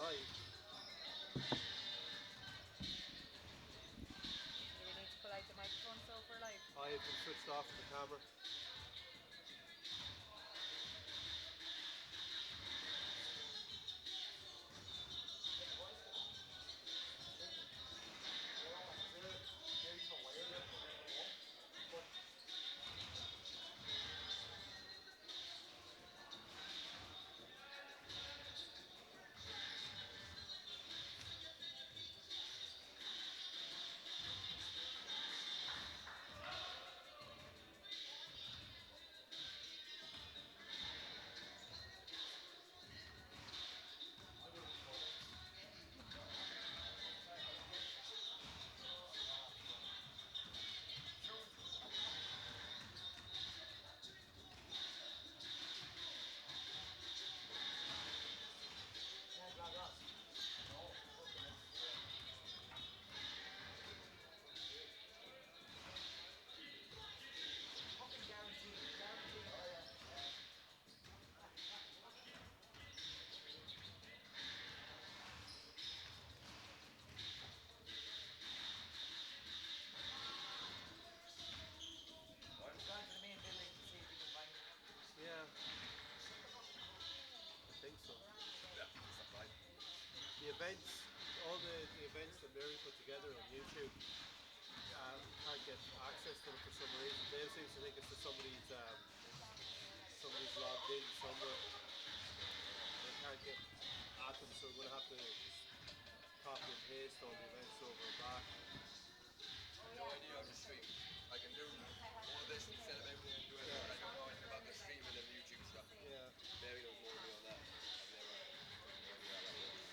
live. Do we need to pull out the microphone so for live? I've been switched off the camera. Yeah, I think so. The events, all the events that Mary put together on YouTube, can't get access to them for some reason. Dave seems to think it's just somebody's logged in somewhere. They can't get at them, so we're gonna have to just copy and paste all the events over and back. No idea on the stream. I can do all this and set up everything and do it, but I don't know anything about the streaming and the YouTube stuff. Yeah. Mary knows more than me on that. I've never how that works.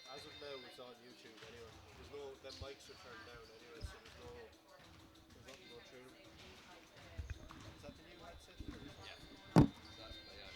As of now, it's on YouTube anyway. There's no, them mics are turned down anyway, so there's nothing go through them. Is that the new headset? Yeah. That, yeah.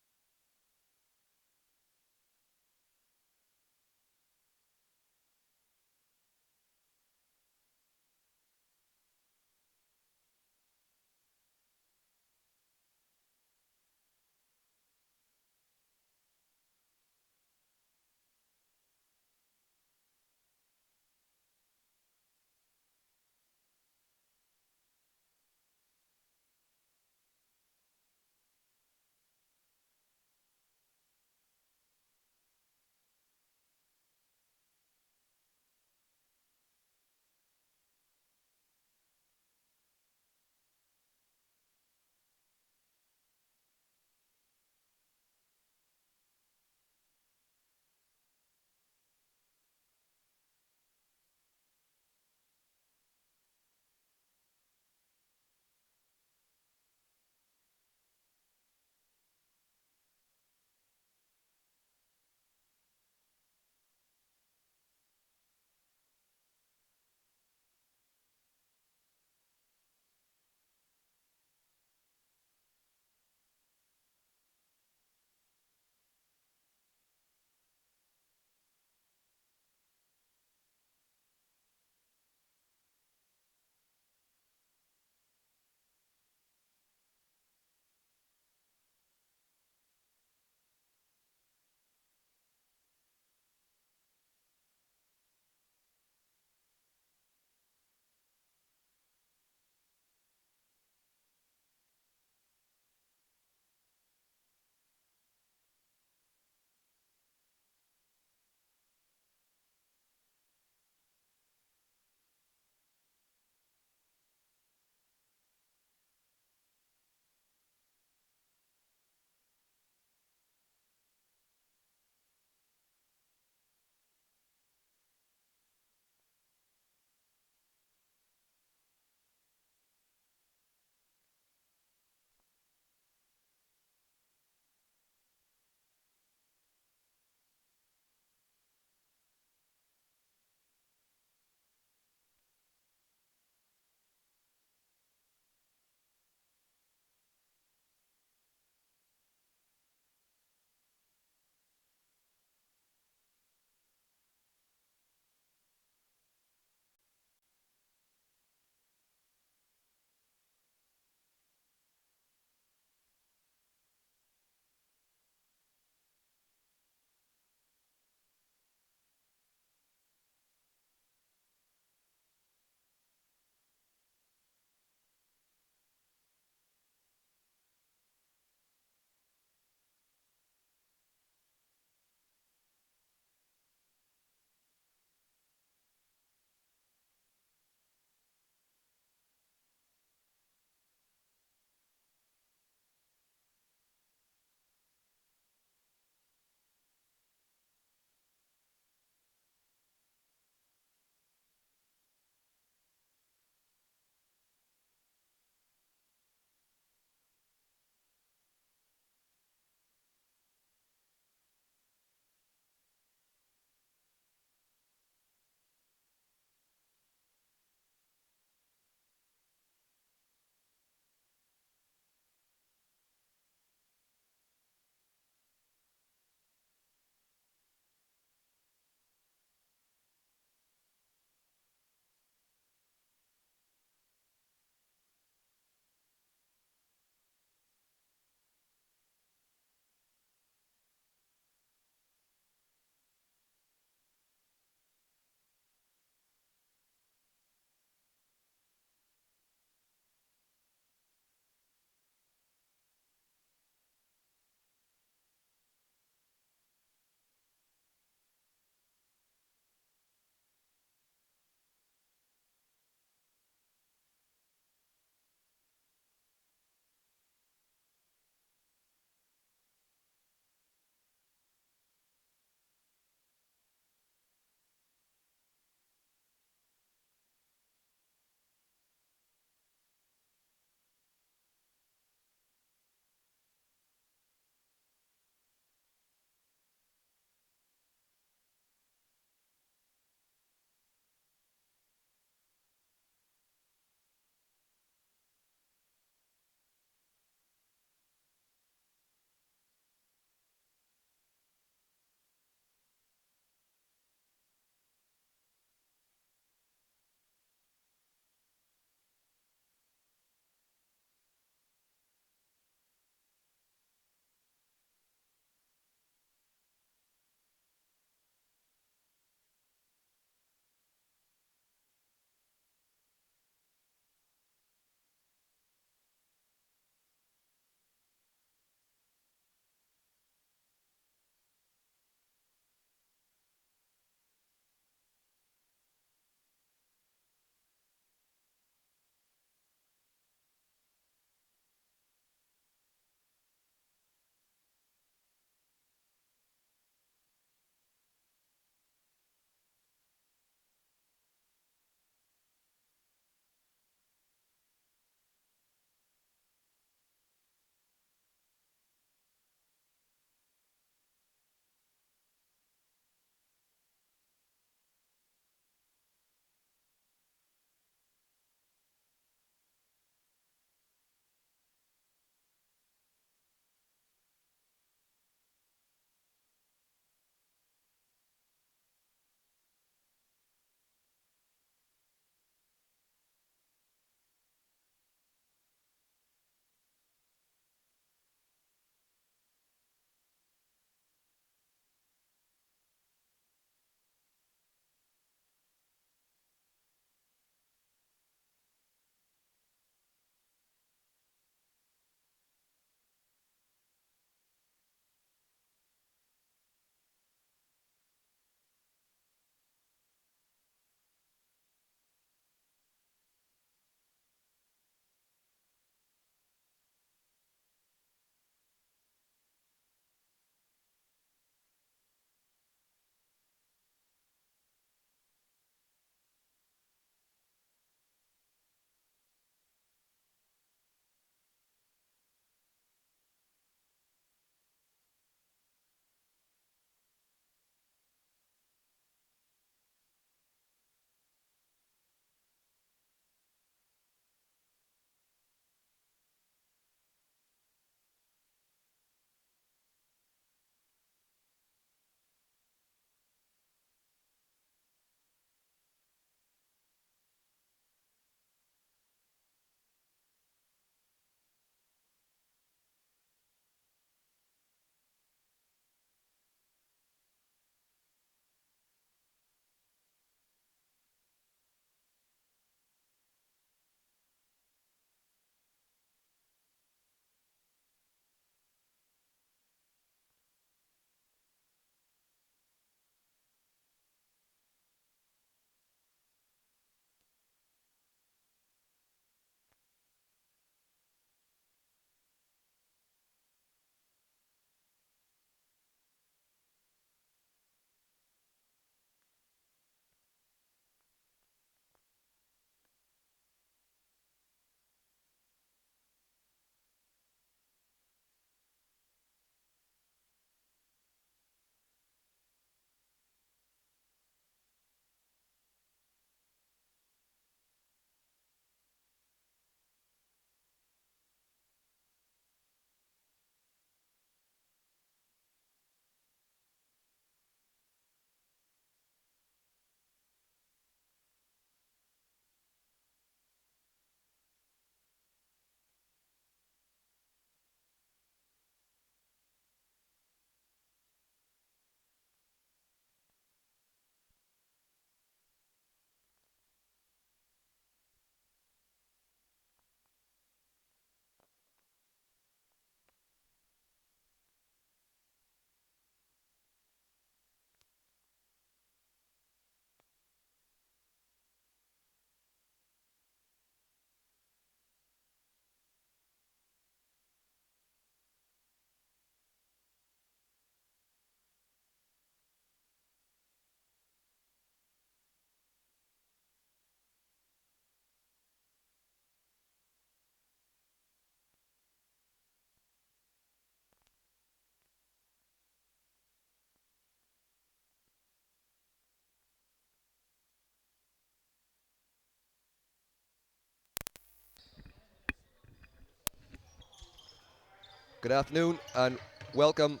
Good afternoon and welcome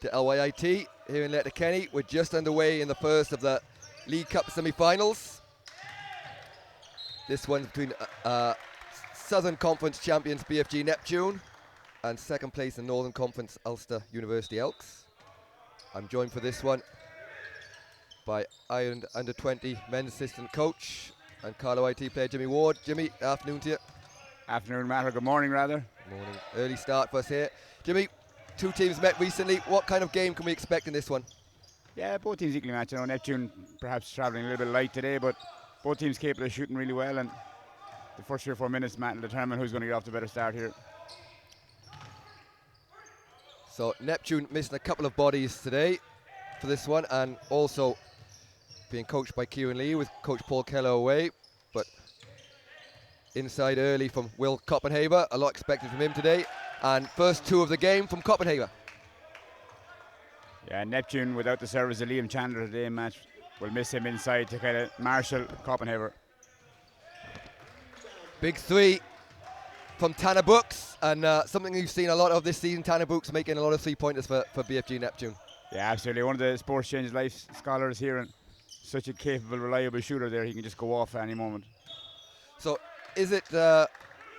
to LYIT here in Letterkenny. We're just underway in the first of the League Cup semi-finals. This one's between Southern Conference champions BFG Neptune and second place in Northern Conference Ulster University Elks. I'm joined for this one by Ireland Under-20 men's assistant coach and Carlo IT player Jimmy Ward. Jimmy, afternoon to you. Afternoon, Matt, or good morning rather. Morning. Early start for us here. Jimmy, two teams met recently. What kind of game can we expect in this one? Yeah, both teams equally matched. Neptune perhaps travelling a little bit light today, but both teams capable of shooting really well, and the first 3 or 4 minutes, Matt, will determine who's going to get off to a better start here. So Neptune missing a couple of bodies today for this one, and also being coached by Kieran Lee with Coach Paul Keller away, but inside early from Will Copenhaver. A lot expected from him today, and first 2 of the game from Copenhaver. Yeah, Neptune without the service of Liam Chandler today, Matt, will miss him inside to kind of marshal Copenhaver. Big 3 from Tanner Brooks, and something you've seen a lot of this season. Tanner Brooks making a lot of 3-pointers for BFG Neptune. Yeah, absolutely. One of the Sports Change Life scholars here, and such a capable, reliable shooter there. He can just go off at any moment. So is it a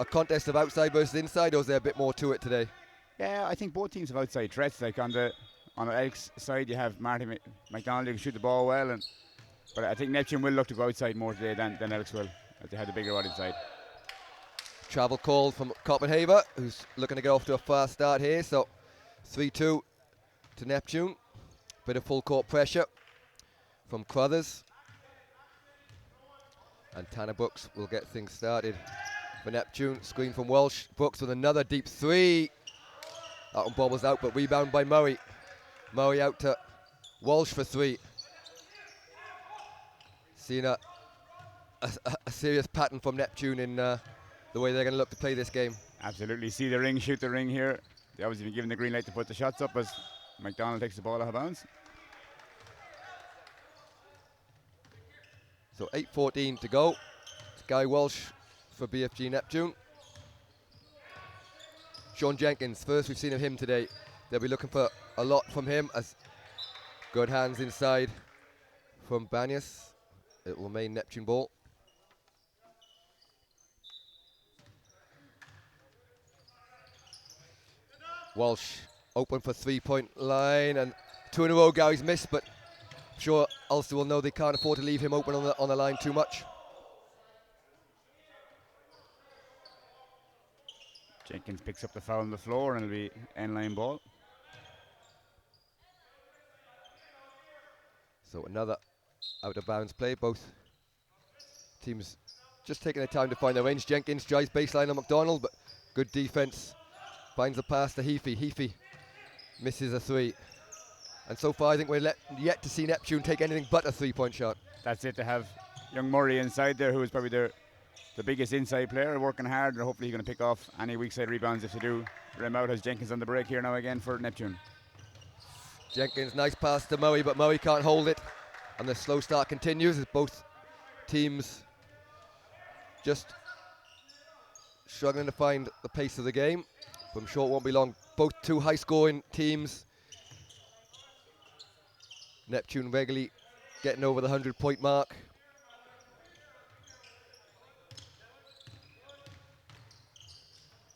contest of outside versus inside, or is there a bit more to it today? Yeah, I think both teams have outside threats. Like on the Elks side, you have Marty McDonald who can shoot the ball well, but I think Neptune will look to go outside more today than Elks will, as they had the bigger rod inside. Travel call from Copenhaver, who's looking to get off to a fast start here. So 3-2 to Neptune. Bit of full court pressure from Crothers. And Tanner Brooks will get things started for Neptune. Screen from Welsh. Brooks with another deep 3. That one bobbles out, but rebound by Murray. Murray out to Walsh for 3. Seeing a serious pattern from Neptune in the way they're going to look to play this game. Absolutely. See the ring, shoot the ring here. They obviously been given the green light to put the shots up as McDonald takes the ball out of bounds. So 8:14 to go. It's Guy Walsh for BFG Neptune. Sean Jenkins, first we've seen of him today. They'll be looking for a lot from him, as good hands inside from Banyas. It will remain Neptune ball. Walsh open for 3-point line, and 2 in a row Gary's missed, but I'm sure Ulster will know they can't afford to leave him open on the line too much. Jenkins picks up the foul on the floor, and it'll be end-line ball. So another out-of-bounds play. Both teams just taking their time to find their range. Jenkins drives baseline on McDonald, but good defense. Finds the pass to Heafy. Heafy misses a 3. And so far, I think we're yet to see Neptune take anything but a 3-point shot. That's it, to have young Murray inside there, who is probably the biggest inside player, working hard, and hopefully he's going to pick off any weak side rebounds if they do. Rim out has Jenkins on the break here now again for Neptune. Jenkins, nice pass to Murray, but Murray can't hold it. And the slow start continues as both teams just struggling to find the pace of the game. But I'm sure it won't be long. Both 2 high-scoring teams. Neptune regularly getting over the 100-point mark.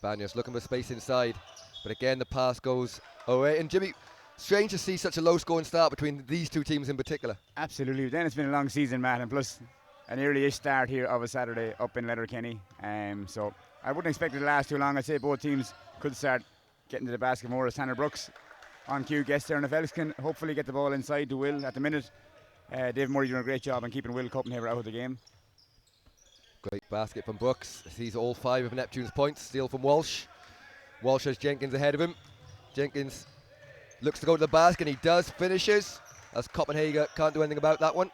Banyas looking for space inside, but again the pass goes away. And Jimmy, strange to see such a low-scoring start between these 2 teams in particular. Absolutely. Then it's been a long season, Matt, and plus an early-ish start here of a Saturday up in Letterkenny. So I wouldn't expect it to last too long. I'd say both teams could start getting to the basket more, as Tanner Brooks on cue gets there, and if Elks can hopefully get the ball inside to Will at the minute. Dave Murray doing a great job on keeping Will Copenhaver out of the game. Great basket from Brooks. Sees all 5 of Neptune's points. Steal from Walsh. Walsh has Jenkins ahead of him. Jenkins looks to go to the basket, and he does. Finishes, as Copenhagen can't do anything about that one.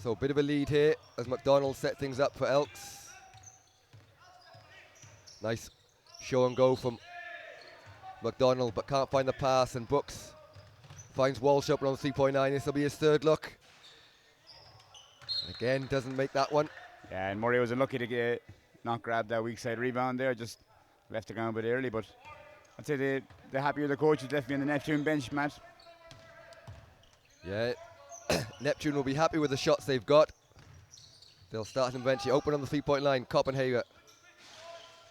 So a bit of a lead here as McDonald set things up for Elks. Nice show and go from McDonald, but can't find the pass, and Brooks finds Walsh open on 3.9. This will be his 3rd look. And again, doesn't make that one. Yeah, and Murray was unlucky to not grab that weak side rebound there, just left the ground a bit early, but I'd say they're happy with the coach. He's left me on the Neptune bench, Matt. Yeah, Neptune will be happy with the shots they've got. They'll start and eventually open on the 3-point line. Copenhagen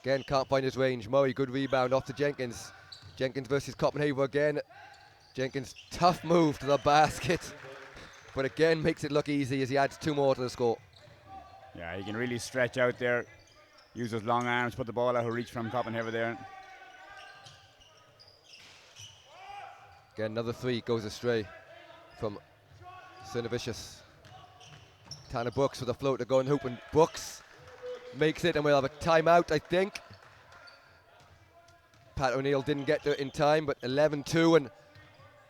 again can't find his range. Murray, good rebound off to Jenkins. Jenkins versus Copenhagen again. Jenkins, tough move to the basket, but again makes it look easy as he adds 2 more to the score. Yeah, he can really stretch out there, use those long arms, put the ball out of reach from Copenhagen there. Again, another 3 goes astray from Cernovicius. Tanner Brooks with a float to go and hoop, and Brooks makes it, and we'll have a timeout, I think. Pat O'Neill didn't get to it in time, but 11-2, and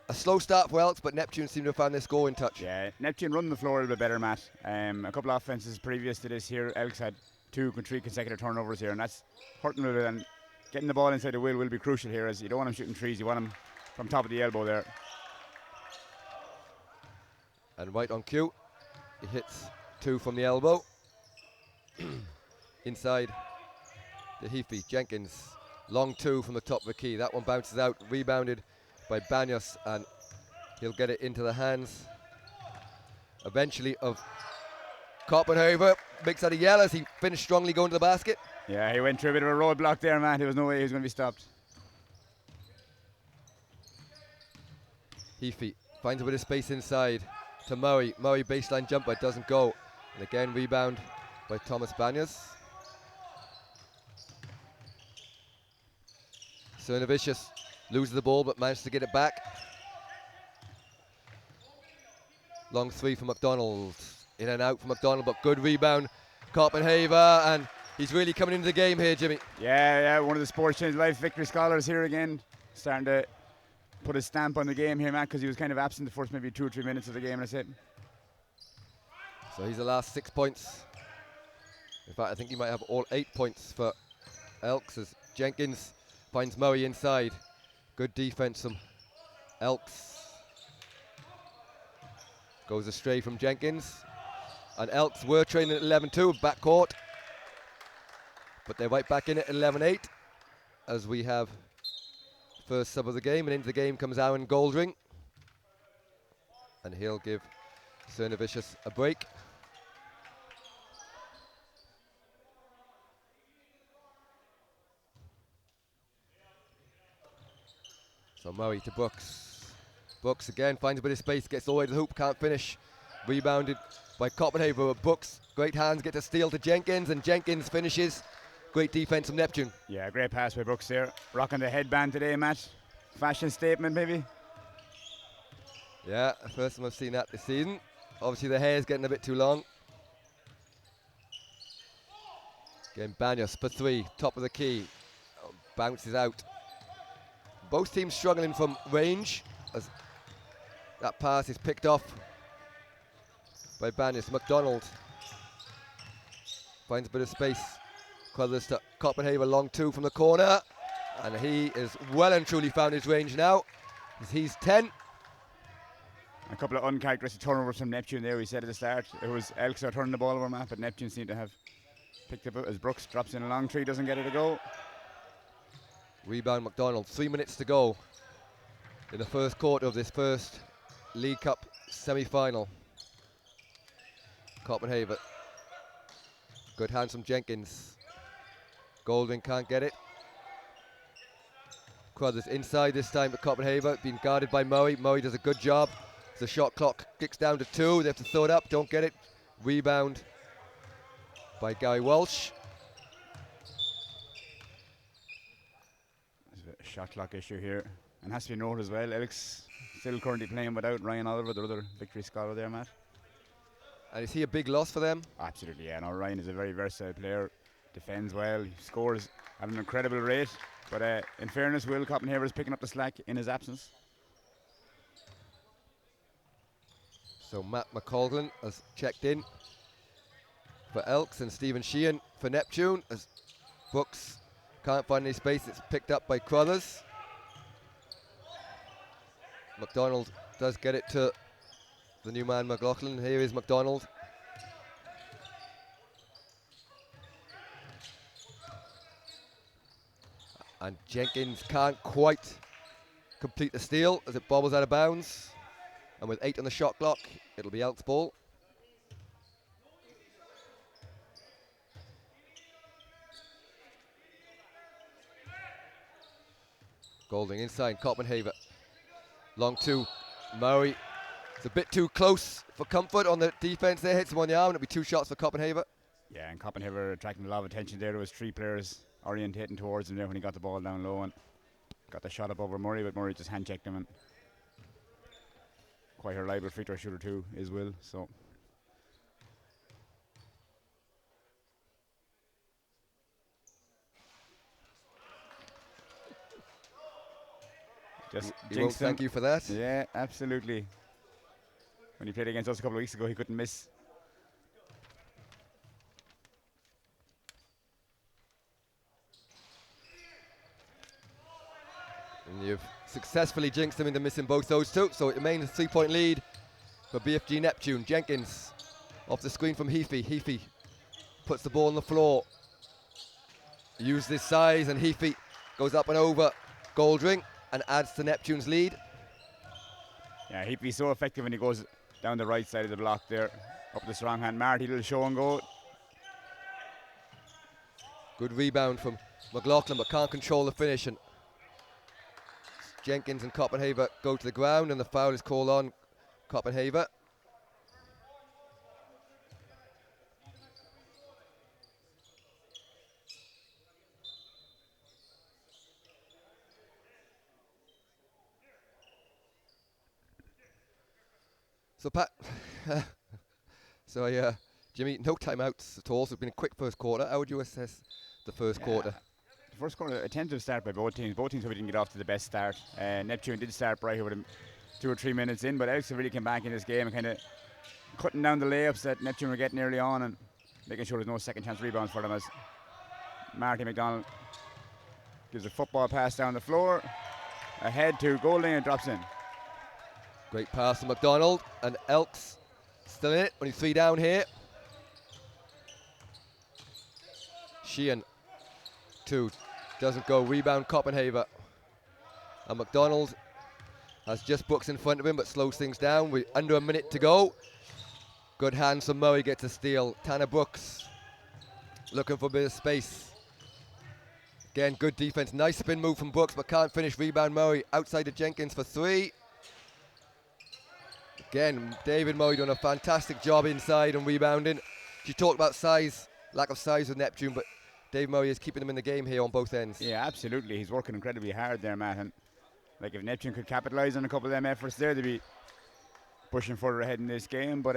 a slow start for Elks, but Neptune seem to have found their score in touch. Yeah, Neptune running the floor a little bit better, Matt. A couple of offenses previous to this here, Elks had 2 3 consecutive turnovers here, and that's hurting a little bit, and getting the ball inside the will be crucial here, as you don't want him shooting threes, you want him from top of the elbow there. And right on cue, he hits 2 from the elbow. Inside the Heafy. Jenkins, long 2 from the top of the key. That one bounces out, rebounded by Banyos, and he'll get it into the hands eventually of Copenhagen. Makes out a yell as he finished strongly going to the basket. Yeah, he went through a bit of a roadblock there, man. There was no way he was going to be stopped. Heafy finds a bit of space inside to Murray. Murray baseline jumper doesn't go. And again, rebound by Thomas Banyas. Cernovicius loses the ball but manages to get it back. Long 3 from McDonald. In and out from McDonald, but good rebound. Copenhagen, and he's really coming into the game here, Jimmy. Yeah, one of the Sports Change Life victory scholars here again. Starting to put a stamp on the game here, Matt, because he was kind of absent the first maybe 2 or 3 minutes of the game, and that's it. So he's the last 6 points. In fact, I think he might have all 8 points for Elks as Jenkins finds Murray inside. Good defense from Elks. Goes astray from Jenkins. And Elks were trailing at 11-2, backcourt. But they're right back in it at 11-8 as we have first sub of the game. And into the game comes Aaron Goldring. And he'll give Cernovicius a break. So Murray to Brooks. Brooks again finds a bit of space, gets all the way to the hoop, can't finish. Rebounded by Copenhagen. Brooks, great hands, get a steal to Jenkins, and Jenkins finishes. Great defense from Neptune. Yeah, great pass by Brooks there. Rocking the headband today, Matt. Fashion statement, maybe. Yeah, first time I've seen that this season. Obviously the hair's getting a bit too long. Again, Banyos for 3, top of the key. Bounces out. Both teams struggling from range as that pass is picked off by Banyos. McDonald finds a bit of space. Crothers to Copenhagen, long 2 from the corner. And he is well and truly found his range now. He's 10. A couple of uncharacteristic turnovers from Neptune there. We said at the start it was Elks are turning the ball over, Matt, but Neptune seemed to have picked up as Brooks drops in a long 3, doesn't get it to go. Rebound McDonald, 3 minutes to go in the first quarter of this first League Cup semi-final. Copenhagen. Good hands from Jenkins. Golding can't get it. Crothers inside this time, but Copenhagen being guarded by Murray. Murray does a good job. The shot clock kicks down to 2. They have to throw it up, don't get it. Rebound by Gary Walsh. There's a shot clock issue here. And has to be noted as well, Elks still currently playing without Ryan Oliver, the other victory scholar there, Matt. And is he a big loss for them? Absolutely, yeah. No, Ryan is a very versatile player. Defends well, he scores at an incredible rate. But in fairness, Will Copenhagen is picking up the slack in his absence. So Matt McCaughlin has checked in for Elks and Stephen Sheehan for Neptune as Brooks can't find any space. It's picked up by Crothers. McDonald does get it to the new man McLaughlin. Here is McDonald. And Jenkins can't quite complete the steal as it bobbles out of bounds. And with 8 on the shot clock, it'll be Elks ball. Golding inside, Copenhagen. Long 2, Murray. It's a bit too close for comfort on the defense there. Hits him on the arm. It'll be 2 shots for Copenhagen. Yeah, and Copenhagen attracting a lot of attention there. There was 3 players orientating towards him there when he got the ball down low and got the shot up over Murray, but Murray just hand checked him. And quite a reliable free throw shooter too, is Will. So just He won't thank you for that. Yeah, absolutely. When he played against us a couple of weeks ago, he couldn't miss. And you've successfully jinxed him into missing both those 2. So it remains a 3-point lead for BFG Neptune. Jenkins off the screen from Heafy. Heafy puts the ball on the floor. Uses his size, and Heafy goes up and over Goldring and adds to Neptune's lead. Yeah, Heafy's so effective when he goes down the right side of the block there. Up the strong hand. Marty, little show and go. Good rebound from McLaughlin, but can't control the finish. And Jenkins and Copenhagen go to the ground, and the foul is called on Copenhagen. So Pat, Jimmy, no timeouts at all. So it's been a quick first quarter. How would you assess the first quarter? The first quarter, a tentative start by both teams. Both teams probably didn't get off to the best start. Neptune did start bright with 2 or 3 minutes in, but Elks really came back in this game and kind of cutting down the layups that Neptune were getting early on and making sure there's no second chance rebounds for them as Marty McDonald gives a football pass down the floor. Ahead to Golding and drops in. Great pass from McDonald, and Elks still in it. Only 3 down here. Sheehan, 2, doesn't go. Rebound Copenhagen. And McDonald has just Brooks in front of him, but slows things down. We're under a minute to go. Good hands from Murray, gets a steal. Tanner Brooks looking for a bit of space. Again, good defense. Nice spin move from Brooks, but can't finish. Rebound Murray outside to Jenkins for 3. Again, David Murray doing a fantastic job inside and rebounding. You talked about size, lack of size with Neptune, but Dave Murray is keeping them in the game here on both ends. Yeah, absolutely. He's working incredibly hard there, Matt. And like if Neptune could capitalise on a couple of them efforts there, they'd be pushing further ahead in this game. But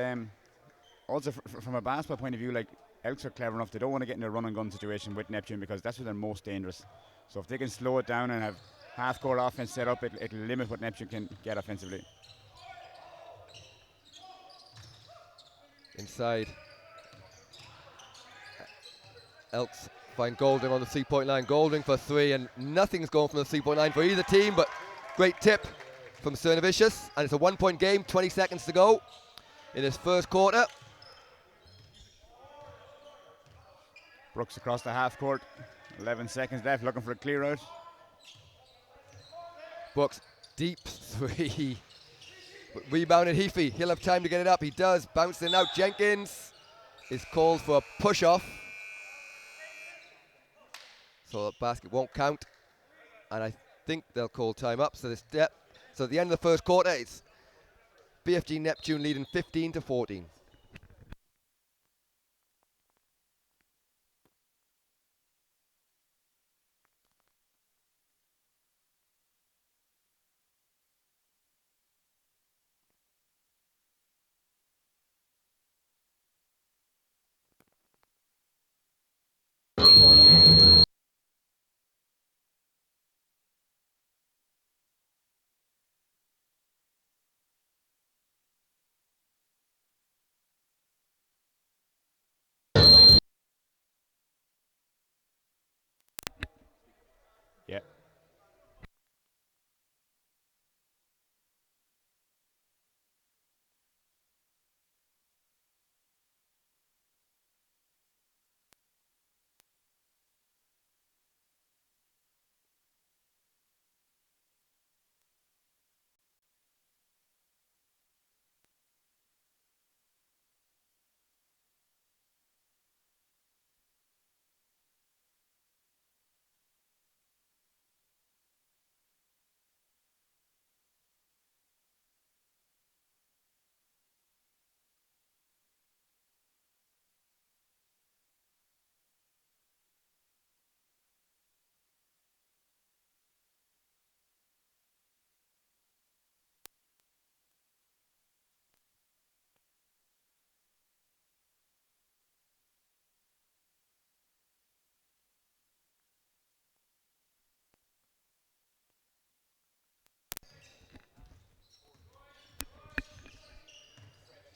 also from a basketball point of view, like Elks are clever enough. They don't want to get in a run and gun situation with Neptune because that's where they're most dangerous. So if they can slow it down and have half-court offense set up, it'll limit what Neptune can get offensively. Inside. Elks find Golding on the 3-point line. Golding for 3, and nothing's going from the 3-point line for either team, but great tip from Cernavicius, and it's a 1-point game, 20 seconds to go in this first quarter. Brooks across the half court, 11 seconds left, looking for a clear out. Brooks, deep 3. But rebounded Heafy, he'll have time to get it up. He does, bouncing out. Jenkins is called for a push-off. So the basket won't count. And I think they'll call time up. So so at the end of the first quarter, it's BFG Neptune leading 15-14.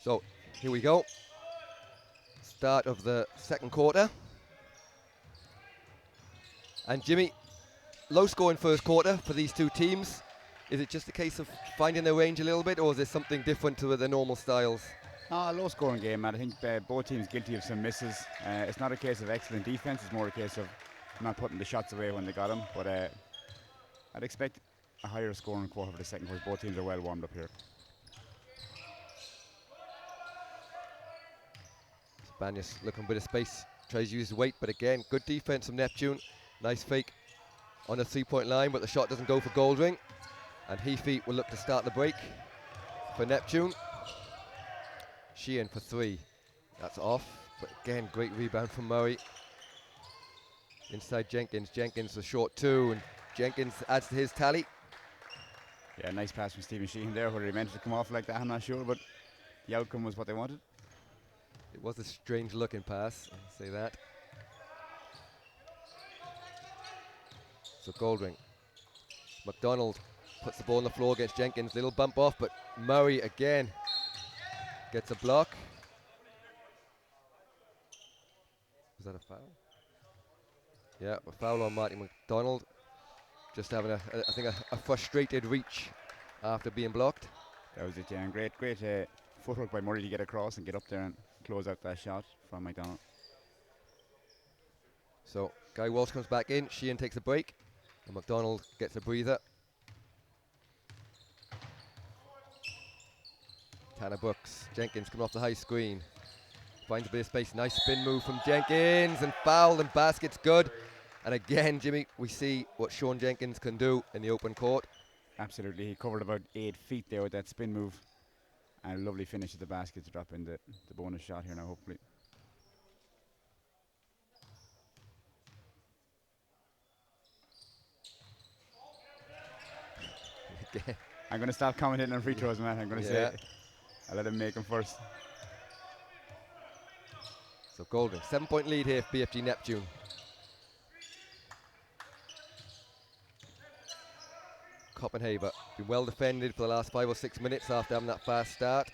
So here we go. Start of the second quarter. And Jimmy, low scoring first quarter for these two teams. Is it just a case of finding their range a little bit, or is there something different to their normal styles? A low scoring game, man. I think both teams guilty of some misses. It's not a case of excellent defense, it's more a case of not putting the shots away when they got them. But I'd expect a higher scoring quarter for the second quarter. Both teams are well warmed up here. Banyas looking for a bit of space, tries to use his weight, but again, good defense from Neptune. Nice fake on the 3-point line, but the shot doesn't go for Goldring. And Heafy will look to start the break for Neptune. Sheehan for 3. That's off, but again, great rebound from Murray. Inside Jenkins. Jenkins a short 2, and Jenkins adds to his tally. Yeah, nice pass from Stephen Sheehan there. Whether he meant it to come off like that, I'm not sure, but the outcome was what they wanted. It was a strange looking pass, I'll say that. So Goldring. McDonald puts the ball on the floor against Jenkins. Little bump off, but Murray again gets a block. Was that a foul? Yeah, a foul on Marty McDonald. Just having I think a frustrated reach after being blocked. That was it, yeah. And great footwork by Murray to get across and get up there and close out that shot from McDonald. So Guy Walsh comes back in. Sheehan takes a break, and McDonald gets a breather. Tanner Brooks. Jenkins coming off the high screen. Finds a bit of space. Nice spin move from Jenkins, and foul, and basket's good. And again, Jimmy, we see what Sean Jenkins can do in the open court. Absolutely. He covered about 8 feet there with that spin move. And a lovely finish at the basket to drop in the bonus shot here now, hopefully. Again. I'm going to stop commenting on free throws, man. I'm going to say I'll let him make them first. So Goldring, 7-point lead here for BFG Neptune. Copenhagen been well defended for the last 5 or 6 minutes after having that fast start.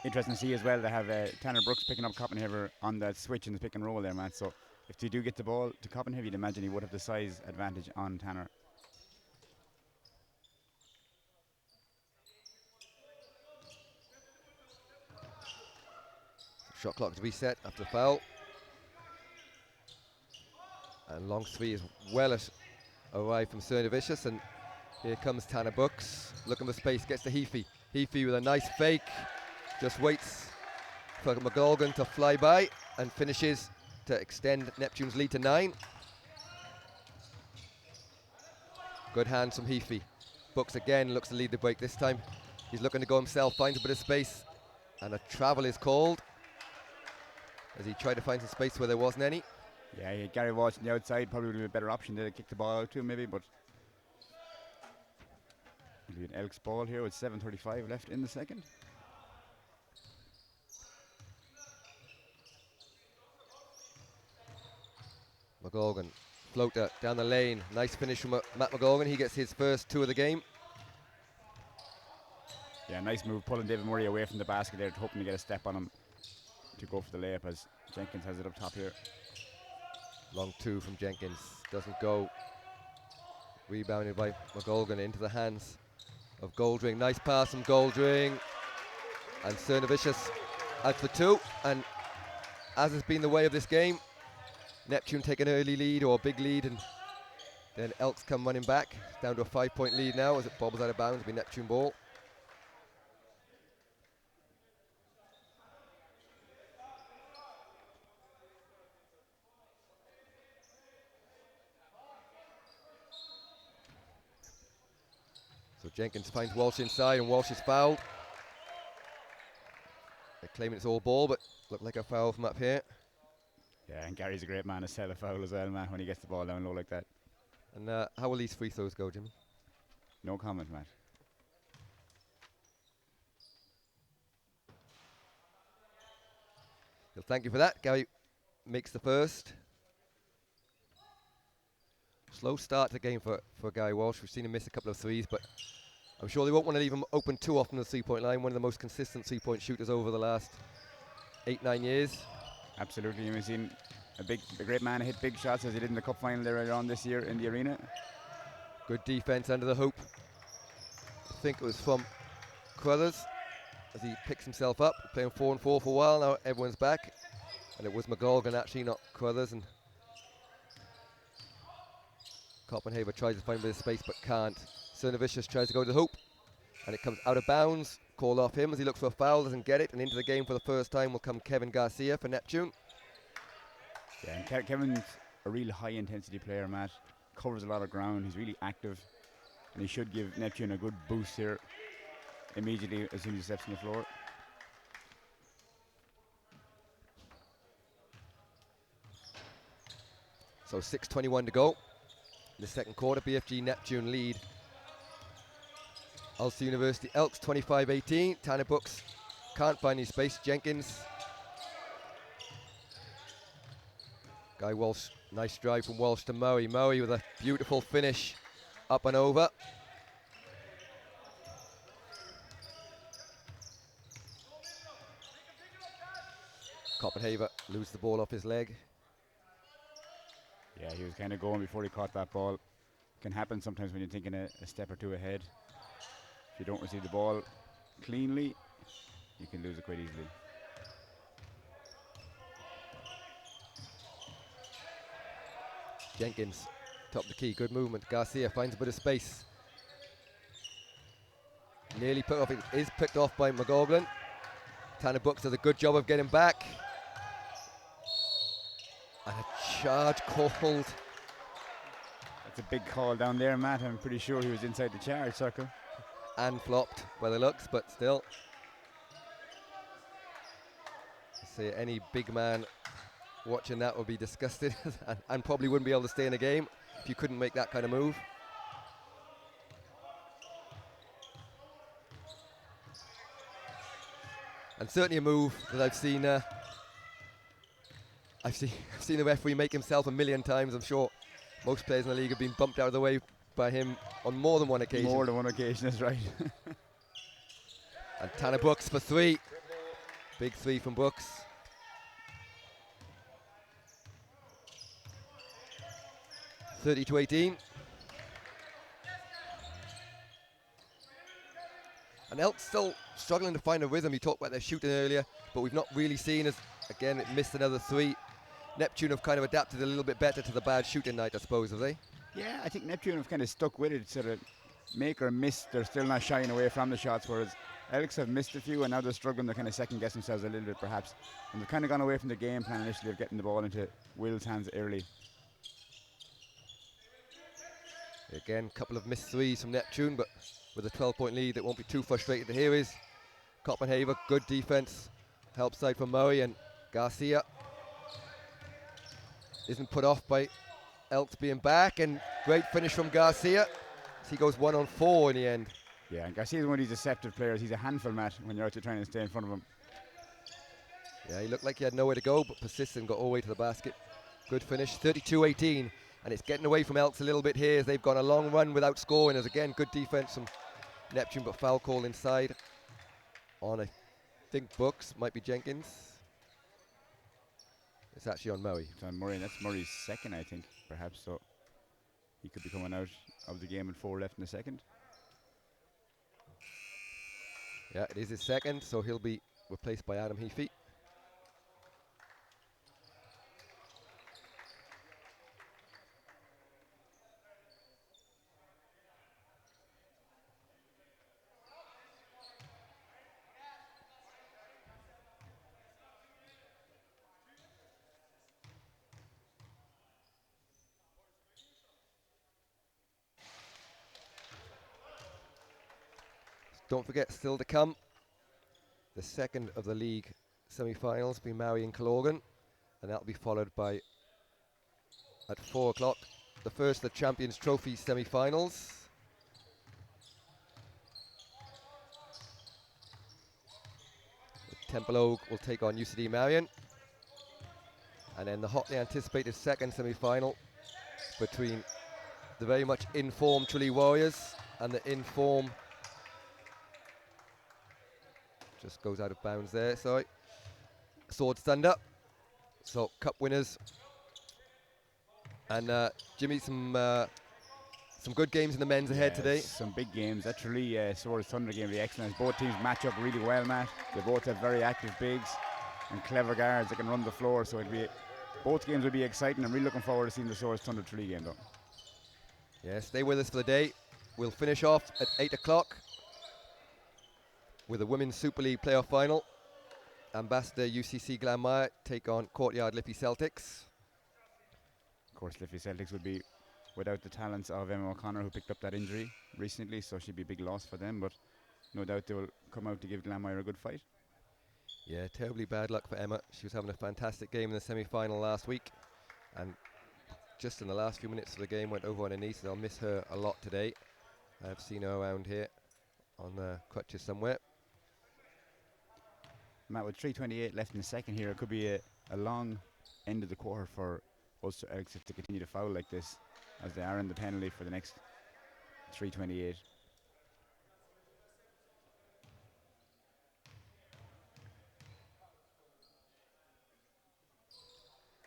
Interesting to see as well, they have Tanner Brooks picking up Copenhagen on that switch in the pick and roll there, man. So if they do get the ball to Copenhagen, you'd imagine he would have the size advantage on Tanner. Shot clock is reset after the foul. And long 3 is well arrived from Cernavicius, and here comes Tanner Brooks, looking for space, gets to Heafy. Heafy with a nice fake, just waits for McGolgan to fly by and finishes to extend Neptune's lead to 9. Good hands from Heafy. Brooks again looks to lead the break this time. He's looking to go himself, finds a bit of space, and a travel is called as he tried to find some space where there wasn't any. Yeah, he had Gary Walsh on the outside, probably would be a better option to kick the ball out to him maybe, but it'll be an Elks ball here with 7:35 left in the second. McGolgan, floater down the lane. Nice finish from Matt McGolgan. He gets his first 2 of the game. Yeah, nice move, pulling David Murray away from the basket there, hoping to get a step on him to go for the layup as Jenkins has it up top here. Long 2 from Jenkins, doesn't go. Rebounded by McGolgan into the hands of Goldring. Nice pass from Goldring. And Cernavicius adds for 2. And as has been the way of this game, Neptune take an early lead or a big lead, and then Elks come running back. Down to a 5-point lead now as it bobbles out of bounds. It'll be Neptune ball. So Jenkins finds Walsh inside, and Walsh is fouled. They're claiming it's all ball, but looked like a foul from up here. Yeah, and Gary's a great man to sell a foul as well, man, when he gets the ball down low like that. And how will these free throws go, Jimmy? No comment, Matt. Well, thank you for that. Gary makes the first. Slow start to the game for Gary Walsh. We've seen him miss a couple of threes, but I'm sure they won't want to leave him open too often at the 3-point line. One of the most consistent 3-point shooters over the last 8-9 years. Absolutely, we've seen a great man hit big shots as he did in the cup final there earlier on this year in the arena. Good defense under the hoop. I think it was from Crothers as he picks himself up, playing 4-4 for a while. Now everyone's back, and it was McGolgan actually, not Crothers. And Copenhagen tries to find a bit of space but can't. Cernovicius tries to go to the hoop, and it comes out of bounds. Called off him as he looks for a foul, doesn't get it, and into the game for the first time will come Kevin Garcia for Neptune. Yeah, and Kevin's a real high-intensity player, Matt. Covers a lot of ground. He's really active, and he should give Neptune a good boost here immediately as soon as he steps on the floor. So 6:21 to go in the second quarter. BFG Neptune lead Ulster University Elks 25-18. Tanner Brooks can't find any space. Jenkins. Guy Walsh, nice drive from Walsh to Murray. Murray with a beautiful finish up and over. Copenhagen loses the ball off his leg. Yeah, he was kind of going before he caught that ball. Can happen sometimes when you're thinking a step or two ahead. If you don't receive the ball cleanly, you can lose it quite easily. Jenkins, top of the key, good movement. Garcia finds a bit of space. Nearly put off, it is picked off by McGolgan. Tanner Brooks does a good job of getting back. And a charge called. That's a big call down there, Matt. I'm pretty sure he was inside the charge circle. And flopped by the looks, but still. See, any big man watching that would be disgusted and probably wouldn't be able to stay in the game if you couldn't make that kind of move. And certainly a move that I've seen the referee make himself a million times. I'm sure most players in the league have been bumped out of the way by him on more than one occasion. More than one occasion, is right. And Tanner Brooks for three. Big three from Brooks. (30-18). And Elks still struggling to find a rhythm. You talked about their shooting earlier, but we've not really seen as, again, it missed another three. Neptune have kind of adapted a little bit better to the bad shooting night, I suppose, have they? Yeah, I think Neptune have kind of stuck with it, sort of make or miss. They're still not shying away from the shots, whereas Elks have missed a few and now they're struggling to kind of second guess themselves a little bit perhaps. And they've kind of gone away from the game plan initially of getting the ball into Will's hands early. Again, a couple of missed threes from Neptune, but with a 12-point lead, it won't be too frustrated. Here is Copenhagen, good defense. Help side from Murray, and Garcia isn't put off by Elks being back, and great finish from Garcia. He goes 1-on-4 in the end. Yeah, and Garcia's one of these deceptive players. He's a handful, Matt, when you're out there trying to stay in front of him. Yeah, he looked like he had nowhere to go, but persistent, got all the way to the basket. Good finish, 32-18. And it's getting away from Elks a little bit here as they've gone a long run without scoring. As again, good defense from Neptune, but foul call inside on, I think, Brooks, might be Jenkins. It's actually on Murray. It's on Murray, and that's Murray's second, I think, perhaps. So he could be coming out of the game with 4 left in the second. Yeah, it is his second, so he'll be replaced by Adam Heafy. Don't forget, still to come, the second of the league semi-finals between Maui and Cologan, and that'll be followed by, at 4 o'clock, the first of the Champions Trophy semi-finals. Temple Oak will take on UCD Marion, and then the hotly anticipated second semi-final between the very much in-form Tralee Warriors and the in-form Just goes out of bounds there, sorry. Sword stand up. So, cup winners. And Jimmy, some good games in the men's ahead today. Some big games. That Tralee Swords Thunder game will be excellent. Both teams match up really well, Matt. They both have very active bigs and clever guards that can run the floor. So both games will be exciting. I'm really looking forward to seeing the Swords Thunder Tralee game, though. Yeah, stay with us for the day. We'll finish off at 8 o'clock with the Women's Super League playoff final. Ambassador UCC Glanmire take on Courtyard Liffey Celtics. Of course, Liffey Celtics would be without the talents of Emma O'Connor, who picked up that injury recently, so she'd be a big loss for them, but no doubt they will come out to give Glanmire a good fight. Yeah, terribly bad luck for Emma. She was having a fantastic game in the semi-final last week, and just in the last few minutes of the game went over on her knee, so I'll miss her a lot today. I've seen her around here on the crutches somewhere. Matt, with 3:28 left in the second here, it could be a long end of the quarter for Ulster Elks if they continue to foul like this, as they are in the penalty for the next 3:28.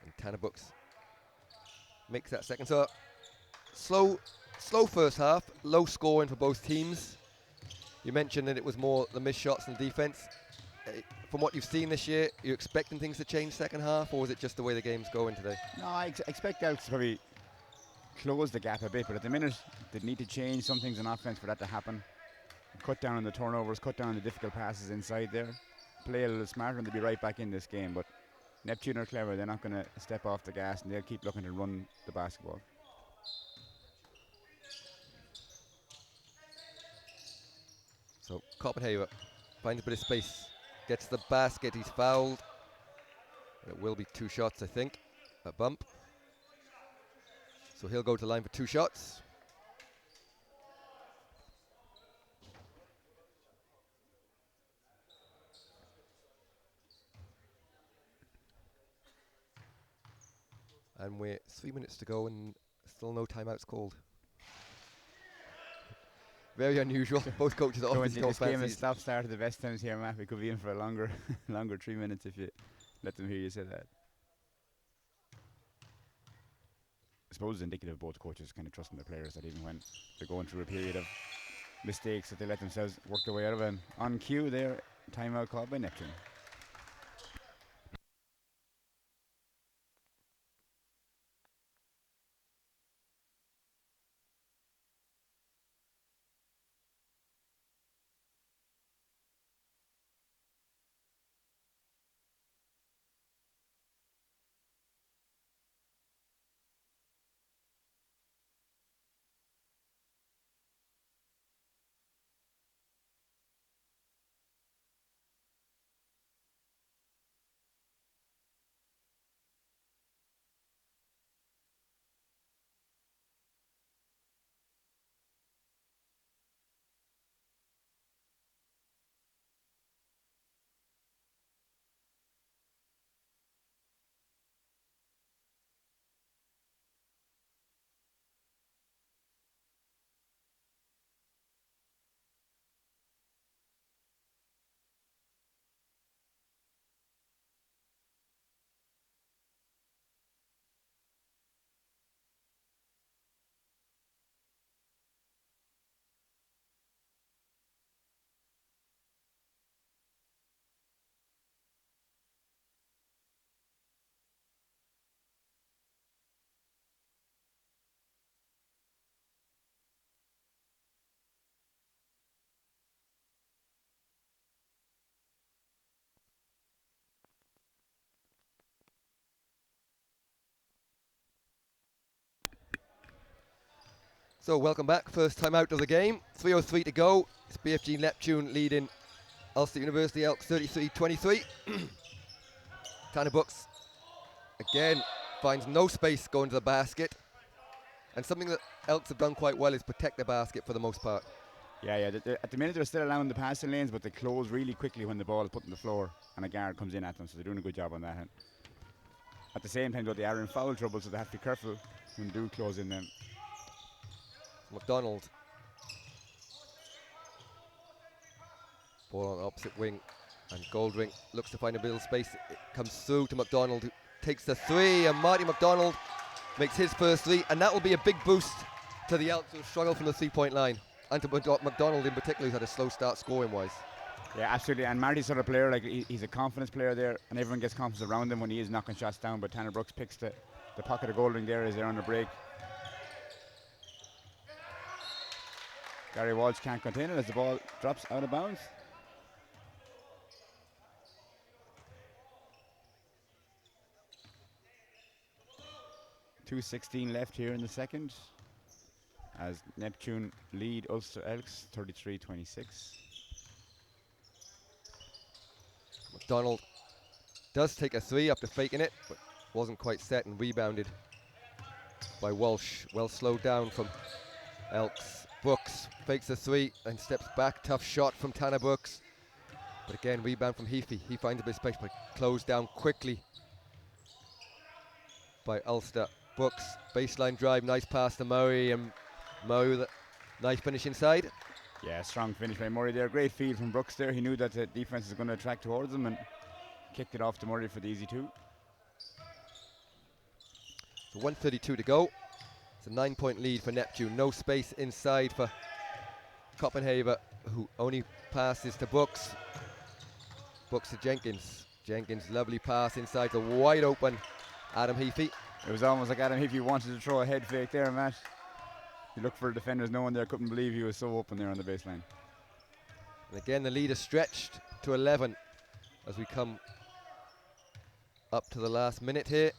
And Tanner Brooks makes that second. So slow first half, low scoring for both teams. You mentioned that it was more the missed shots and the defense. From what you've seen this year, are you expecting things to change second half, or is it just the way the game's going today? No, I expect Elks to probably close the gap a bit, but at the minute they need to change some things in offense for that to happen. Cut down on the turnovers, cut down on the difficult passes inside there. Play a little smarter and they'll be right back in this game. But Neptune are clever, they're not going to step off the gas and they'll keep looking to run the basketball. So Copenhagen finds a bit of space, gets the basket, he's fouled. It will be 2 shots, I think, a bump. So he'll go to the line for 2 shots. And we're 3 minutes to go and still no timeouts called. Very unusual. Both coaches obviously don't this game is fancy. stop-start at the best times here, Matt. We could be in for a longer 3 minutes if you let them hear you say that. I suppose it's indicative of both coaches kind of trusting their players, that even when they're going through a period of mistakes, that they let themselves work their way out of it. On cue there, timeout called by Neptune. So welcome back, first time out of the game. 3:03 to go. It's BFG Neptune leading Ulster University Elks 33-23. Tanner Brooks again finds no space going to the basket. And something that Elks have done quite well is protect the basket for the most part. Yeah. At the minute they're still allowing the passing lanes, but they close really quickly when the ball is put on the floor and a guard comes in at them, so they're doing a good job on that. And at the same time, though, they are in foul trouble, so they have to be careful when they do close in them. McDonald. Ball on the opposite wing. And Goldring looks to find a bit of space. It comes through to McDonald, who takes the three, and Marty McDonald makes his first three, and that will be a big boost to the Elks, who struggle from the 3-point line, and to McDonald in particular, who's had a slow start scoring-wise. Yeah, absolutely. And Marty's sort of player, like he's a confidence player there, and everyone gets confidence around him when he is knocking shots down. But Tanner Brooks picks the pocket of Goldring there as they're on the break. Gary Walsh can't contain it as the ball drops out of bounds. .2:16 left here in the second as Neptune lead Ulster Elks 33-26. McDonald does take a three after faking it, but wasn't quite set and rebounded by Walsh. Well slowed down from Elks. Brooks fakes a three and steps back. Tough shot from Tanner Brooks. But again, rebound from Heafy. He finds a bit of space, but closed down quickly by Ulster. Brooks, baseline drive, nice pass to Murray, and Murray with a nice finish inside. Yeah, strong finish by Murray there. Great field from Brooks there. He knew that the defense was going to attract towards him and kicked it off to Murray for the easy two. So 1:32 to go. It's a 9-point lead for Neptune. No space inside for Copenhagen, who only passes to Brooks. Brooks to Jenkins. Jenkins, lovely pass inside to wide open Adam Heafy. It was almost like Adam Heafy wanted to throw a head fake there, Matt. He looked for the defenders, no one there, couldn't believe he was so open there on the baseline. And again, the lead is stretched to 11 as we come up to the last minute here.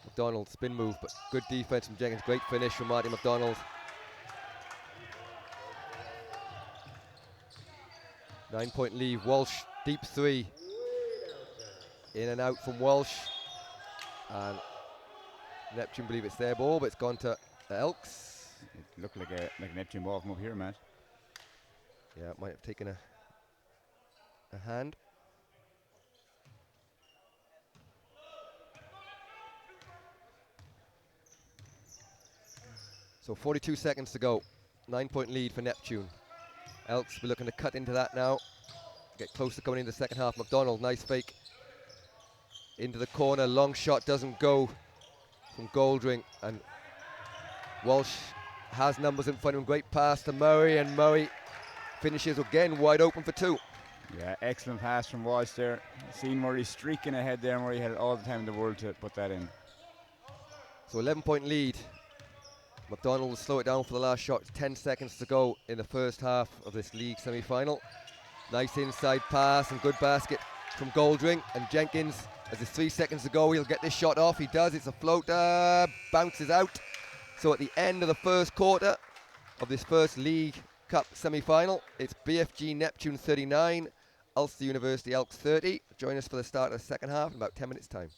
McDonald, spin move, but good defense from Jenkins. Great finish from Marty McDonald. 9-point lead. Walsh, deep three. In and out from Walsh. And Neptune believe it's their ball, but it's gone to the Elks. It looked like a Neptune ball from up here, Matt. Yeah, it might have taken a hand. So 42 seconds to go. 9-point lead for Neptune. Elks, we're looking to cut into that now. Get close to coming into the second half. McDonald, nice fake. Into the corner, long shot doesn't go from Goldring. And Walsh has numbers in front of him. Great pass to Murray, and Murray finishes again wide open for two. Yeah, excellent pass from Walsh there. Seen Murray streaking ahead there. Murray had all the time in the world to put that in. So 11-point lead. McDonald will slow it down for the last shot. 10 seconds to go in the first half of this league semi-final. Nice inside pass and good basket from Goldring, and Jenkins, as there's 3 seconds to go, he'll get this shot off. He does. It's a floater, bounces out. So at the end of the first quarter of this first League Cup semi-final, it's BFG Neptune 39, Ulster University Elks 30. Join us for the start of the second half in about 10 minutes time.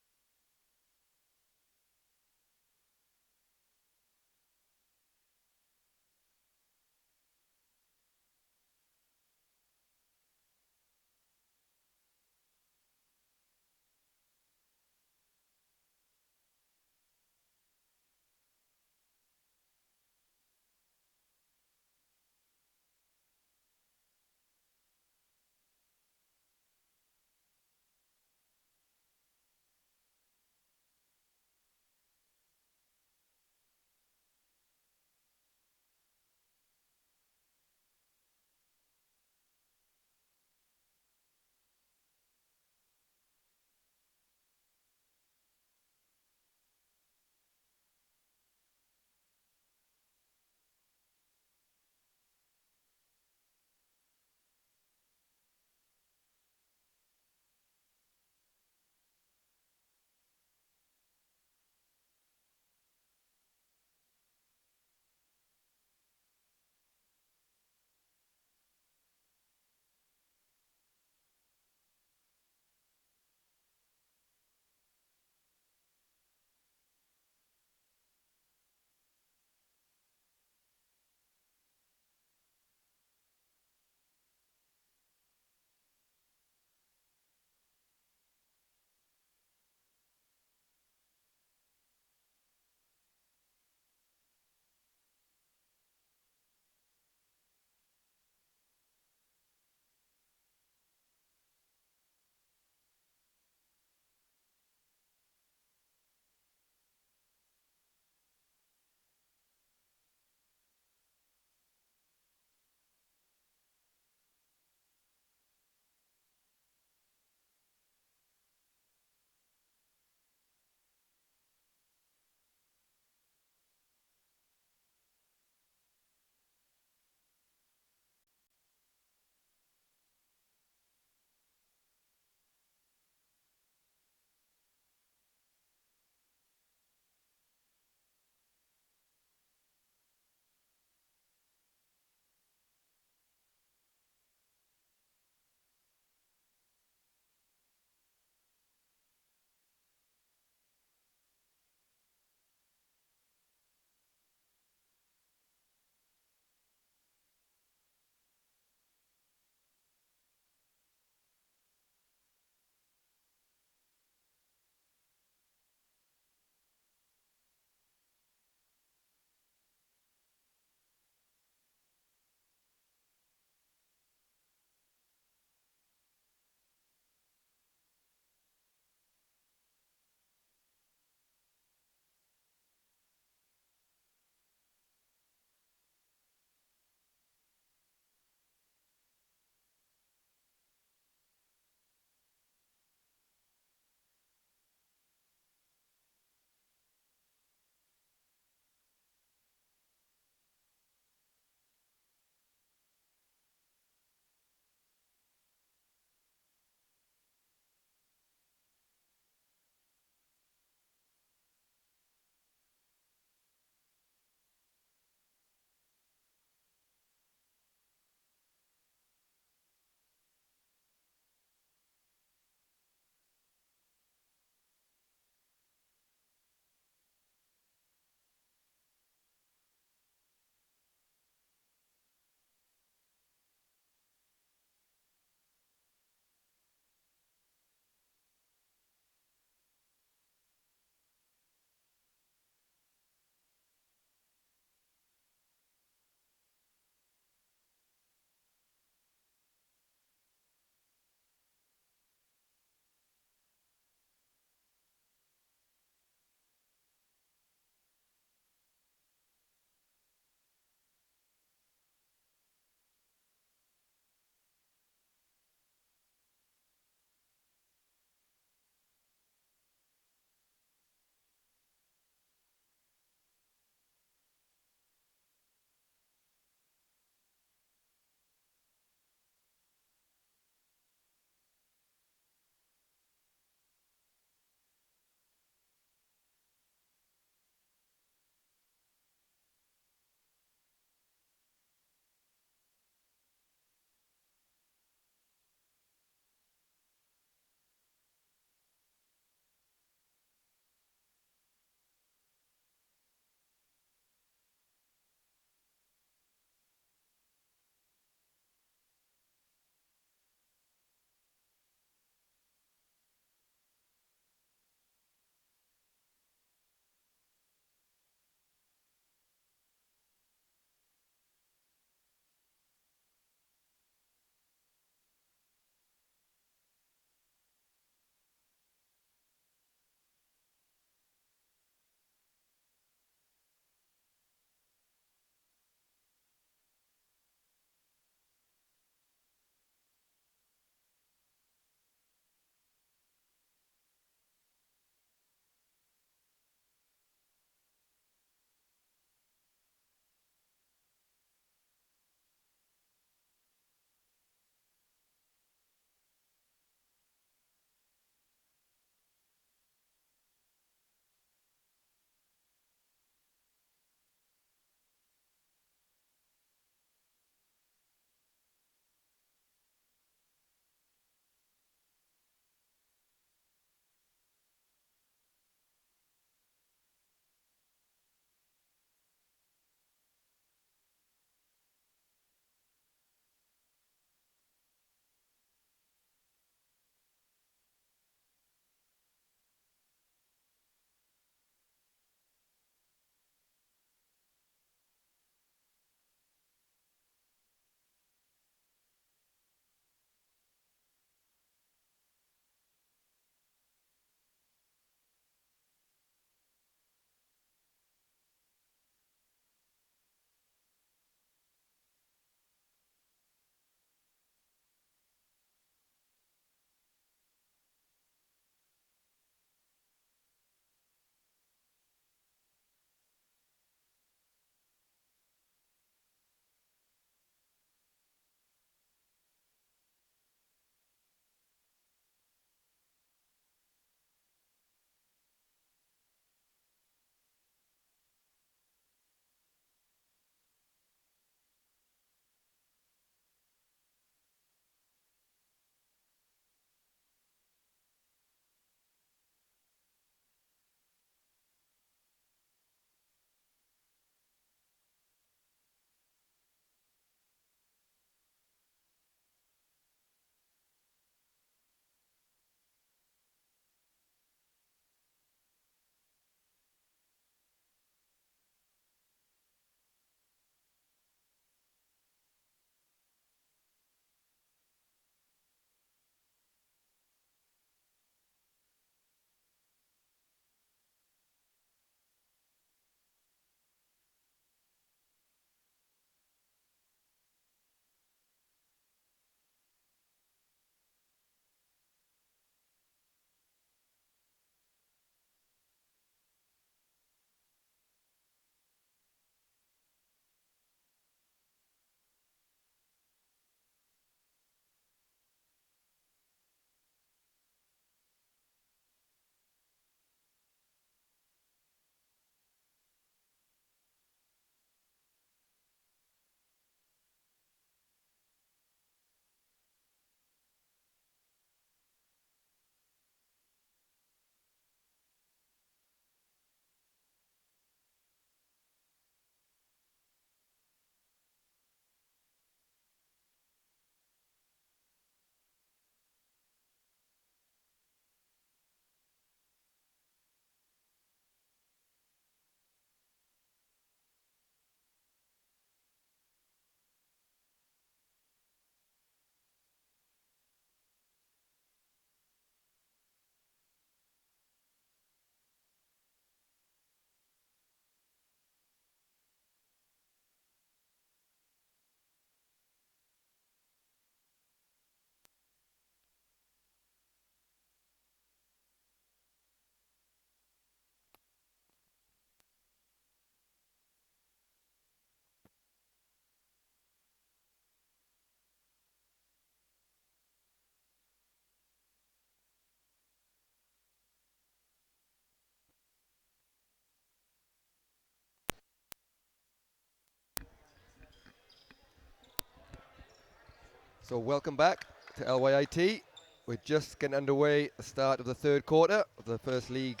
So welcome back to LYIT. We're just getting underway the start of the third quarter of the first League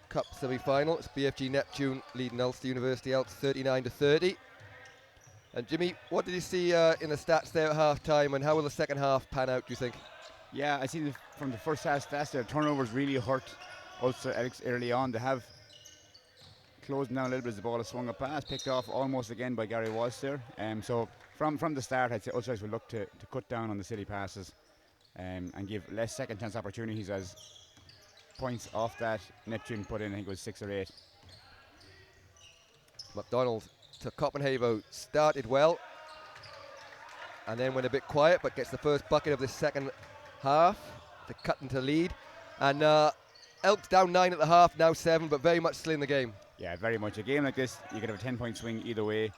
Cup semi-final. It's BFG Neptune leading Ulster University Elks 39-30. And Jimmy, what did you see in the stats there at half-time, and how will the second half pan out, do you think? Yeah, I see from the first half stats, their turnovers really hurt Ulster Elks early on. They have closed down a little bit as the ball has swung a pass, picked off almost again by Gary Walsh there. So from the start, I'd say Ulster Elks will look to cut down on the silly passes and give less second chance opportunities, as points off that Neptune put in, I think it was 6 or 8. McDonald to Copenhagen, started well and then went a bit quiet, but gets the first bucket of the second half to cut into lead. And Elks down 9 at the half, now 7, but very much still in the game. Yeah, very much. A game like this, you could have a 10-point swing either way.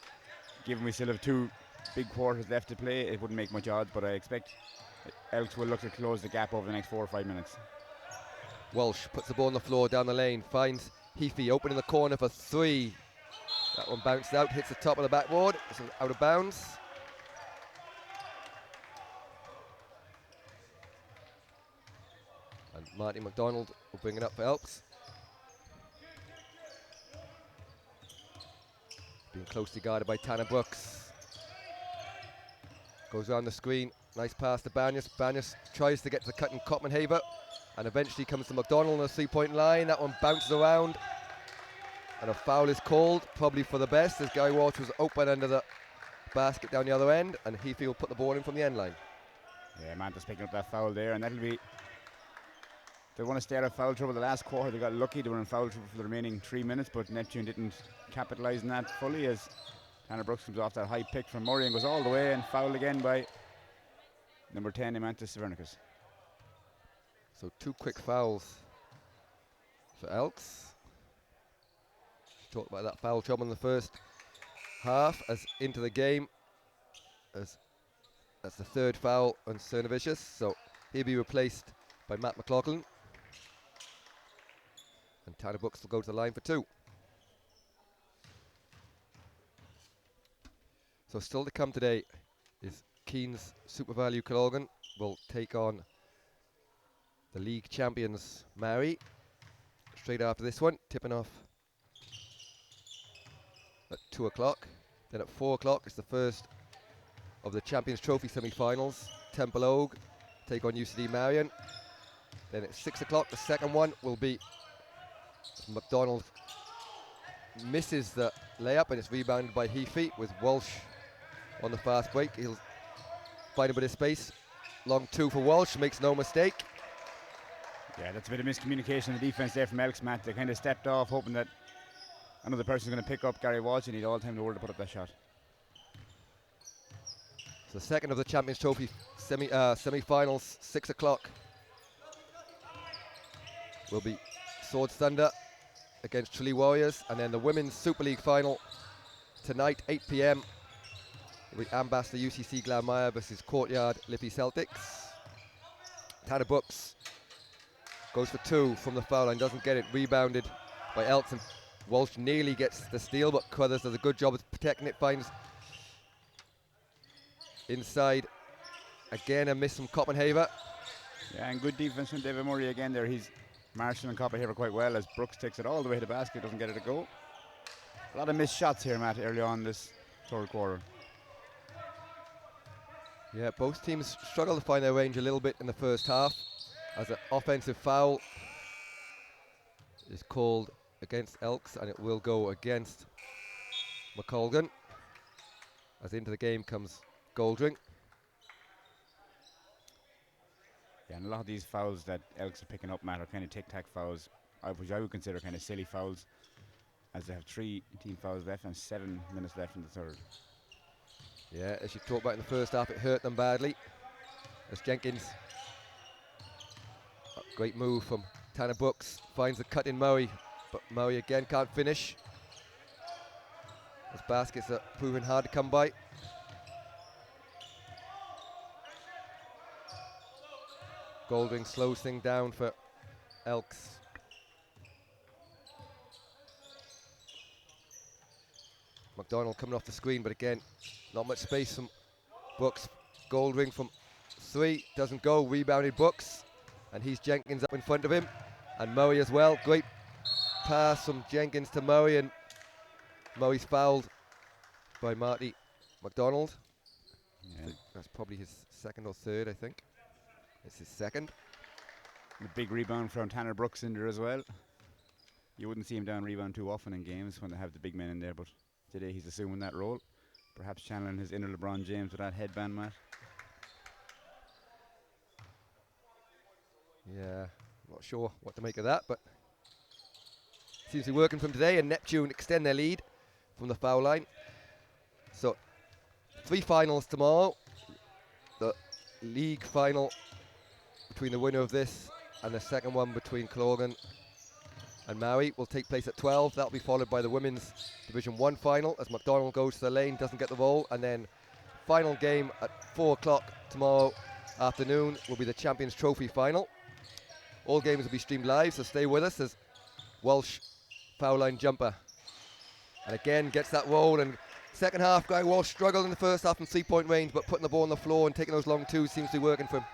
Given we still have 2 big quarters left to play, it wouldn't make much odds, but I expect Elks will look to close the gap over the next 4 or 5 minutes. Walsh puts the ball on the floor down the lane, finds Heafy open in the corner for 3. That one bounced out, hits the top of the backboard, it's out of bounds. And Marty McDonald will bring it up for Elks. Being closely guarded by Tanner Brooks. Goes around the screen, nice pass to Banyas. Banyas tries to get to the cut in Copenhagen and eventually comes to McDonald on the 3-point line. That one bounces around and a foul is called, probably for the best, as Gary Walsh was open under the basket down the other end, and Heafy will put the ball in from the end line. Yeah, Mantis picking up that foul there, and that'll be... They want to stay out of foul trouble. The last quarter they got lucky, they were in foul trouble for the remaining 3 minutes, but Neptune didn't capitalise on that fully, as Tanner Brooks comes off that high pick from Murray and goes all the way and fouled again by number 10, Emantis Severnicus. So 2 quick fouls for Elks. Talked about that foul trouble in the first half, as into the game, as that's the 3rd foul on Cernovicius, so he'll be replaced by Matt McLaughlin. And Tanner Brooks will go to the line for 2. So still to come today is Keane's Super Value Colgan will take on the league champions Mary straight after this one, tipping off at 2 o'clock. Then at 4 o'clock it's the first of the Champions Trophy semi-finals. Temple Ogue take on UCD Marion. Then at 6 o'clock the second one will be McDonald misses the layup and it's rebounded by Heafy with Walsh on the fast break. He'll find a bit of space. Long 2 for Walsh, makes no mistake. Yeah, that's a bit of miscommunication in the defence there from Elks, Matt. They kind of stepped off hoping that another person's going to pick up Gary Walsh, and he'd all time in the world to put up that shot. So second of the Champions Trophy semi-finals, 6 o'clock will be Swords Thunder against Tralee Warriors, and then the Women's Super League final tonight, 8 p.m. will be Ambassador UCC Glanmire versus Courtyard Liffey Celtics. Tanner Brooks goes for 2 from the foul line, doesn't get it, rebounded by Elks, and Walsh nearly gets the steal, but Crothers does a good job of protecting it, finds inside. Again, a miss from Copenhagen. Yeah, and good defence from David Murray again there. He's marshalling Copenhagen quite well as Brooks takes it all the way to the basket, doesn't get it to go. A lot of missed shots here, Matt, early on this 3rd quarter. Yeah, both teams struggle to find their range a little bit in the first half, as an offensive foul is called against Elks, and it will go against McColgan, as into the game comes Goldring. Yeah, and a lot of these fouls that Elks are picking up, Matt, are kind of tic-tac fouls, which I would consider kind of silly fouls, as they have 3 team fouls left and 7 minutes left in the 3rd. Yeah, as you talked about in the first half, it hurt them badly, as Jenkins, a great move from Tanner Brooks, finds the cut in Murray, but Murray again can't finish. Those baskets are proving hard to come by. Goldring slows things down for Elks. McDonald coming off the screen, but again, not much space from Brooks. Goldring from 3, doesn't go, rebounded Brooks, and he's Jenkins up in front of him, and Murray as well. Great pass from Jenkins to Murray, and Murray's fouled by Marty McDonald. Yeah. That's probably his second or third, I think. It's his second. A big rebound from Tanner Brooks in there as well. You wouldn't see him down rebound too often in games when they have the big men in there, but today he's assuming that role. Perhaps channeling his inner LeBron James with that headband, Matt. Yeah, not sure what to make of that, but seems to be working from today, and Neptune extend their lead from the foul line. So 3 finals tomorrow. The league final between the winner of this and the second one between Clogan and Maui will take place at 12. That'll be followed by the women's Division 1 final as McDonald goes to the lane, doesn't get the ball, and then final game at 4 o'clock tomorrow afternoon will be the Champions Trophy final. All games will be streamed live, so stay with us as Walsh foul line jumper. And again gets that roll, and second half guy Walsh struggled in the first half from 3-point range, but putting the ball on the floor and taking those long twos seems to be working for him.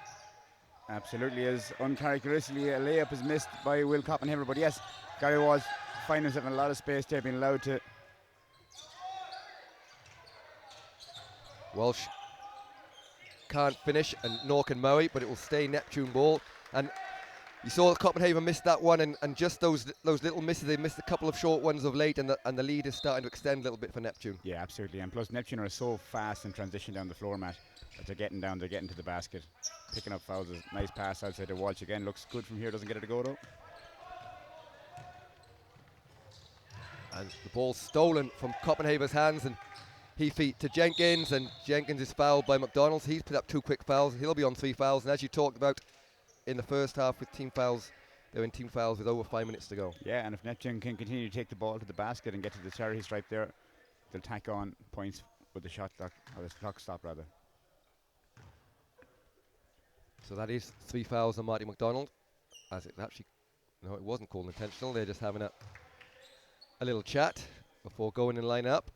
Absolutely, as uncharacteristically a layup is missed by Will Coppenhaver, but yes, Gary Walsh finding himself in a lot of space there, being allowed to. Walsh can't finish, and nor can Murray, but it will stay Neptune ball. And you saw Copenhagen missed that one, and just those little misses, they missed a couple of short ones of late, and the lead is starting to extend a little bit for Neptune. Yeah, absolutely, and plus Neptune are so fast in transition down the floor, Matt, that they're getting down, they're getting to the basket, picking up fouls. A nice pass outside to Walsh again, looks good from here, doesn't get it to go though. And the ball stolen from Copenhagen's hands, and Heafy to Jenkins, and Jenkins is fouled by McDonald. He's put up 2 quick fouls, he'll be on 3 fouls, and as you talked about in the first half with team fouls, they're in team fouls with over 5 minutes to go. Yeah, and if Neptune can continue to take the ball to the basket and get to the charity stripe there, they'll tack on points with the shot clock, or the clock stop rather. So that is 3 fouls on Marty McDonald, as it actually, no, it wasn't called intentional. They're just having a little chat before going in line up.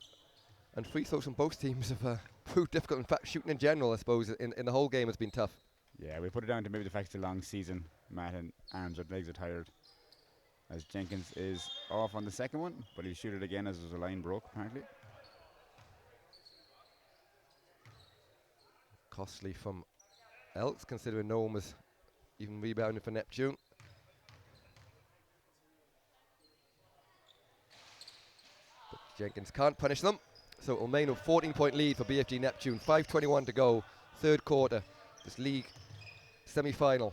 And free throws from both teams have proved difficult. In fact, shooting in general, I suppose, in the whole game has been tough. Yeah, we put it down to maybe the fact it's a long season, Matt, and arms or legs are tired. As Jenkins is off on the second one, but he'll shoot it again as the line broke, apparently. Costly from Elks, considering no one was even rebounding for Neptune. But Jenkins can't punish them, so it will remain a 14-point lead for BFG Neptune. 5:21 to go, third quarter, this league semi-final.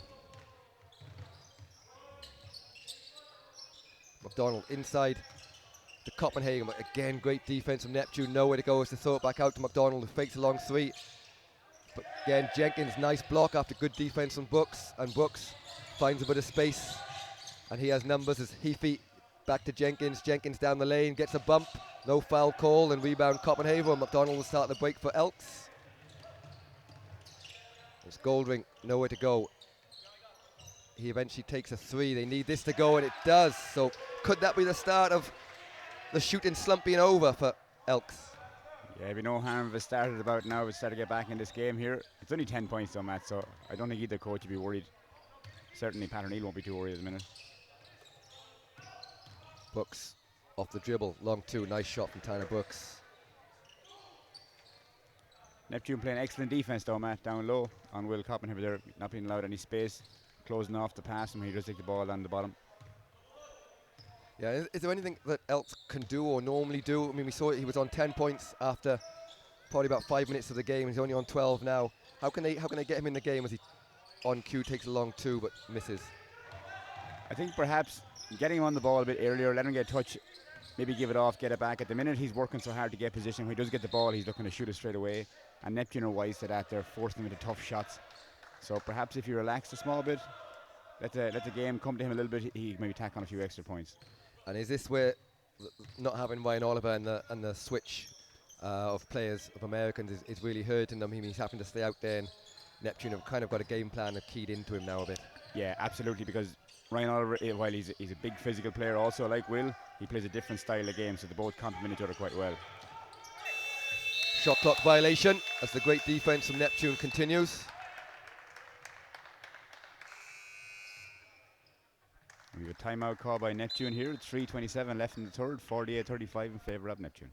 McDonald inside to Copenhagen, but again, great defense from Neptune. Nowhere to go as to throw it back out to McDonald, who fakes a long 3. But again, Jenkins, nice block after good defense from Brooks, and Brooks finds a bit of space, and he has numbers as Heafy back to Jenkins. Jenkins down the lane, gets a bump, no foul call, and rebound Copenhagen, and McDonald will start the break for Elks. It's Goldring, nowhere to go. He eventually takes a 3. They need this to go, and it does. So could that be the start of the shooting slump being over for Elks? Yeah, it'd be no harm if it started about now. It's started to get back in this game here. It's only 10 points though, Matt, so I don't think either coach would be worried. Certainly Pat O'Neill won't be too worried at the minute. Brooks off the dribble, long 2, nice shot from Tanner Brooks. Neptune playing excellent defense though, Matt, down low on Will Coppenhaver. They're not being allowed any space, closing off the pass, and he does take the ball down the bottom. Yeah, is there anything that Elks can do or normally do? I mean, we saw he was on 10 points after probably about 5 minutes of the game. He's only on 12 now. How can they get him in the game as he on cue takes a long 2 but misses? I think perhaps getting him on the ball a bit earlier, let him get a touch, maybe give it off, get it back. At the minute he's working so hard to get position. When he does get the ball, he's looking to shoot it straight away. And Neptune are wise to that. They're forcing him into tough shots. So perhaps if you relax a small bit, let the game come to him a little bit, he maybe tack on a few extra points. And is this where not having Ryan Oliver and the switch of players, of Americans, is really hurting them? He's having to stay out there, and Neptune have kind of got a game plan that keyed into him now a bit. Yeah, absolutely, because Ryan Oliver, while he's a big physical player also like Will, he plays a different style of game, so they both complement each other quite well. Shot clock violation as the great defense from Neptune continues. We have a timeout call by Neptune here. 3:27 left in the third. 48-35 in favour of Neptune.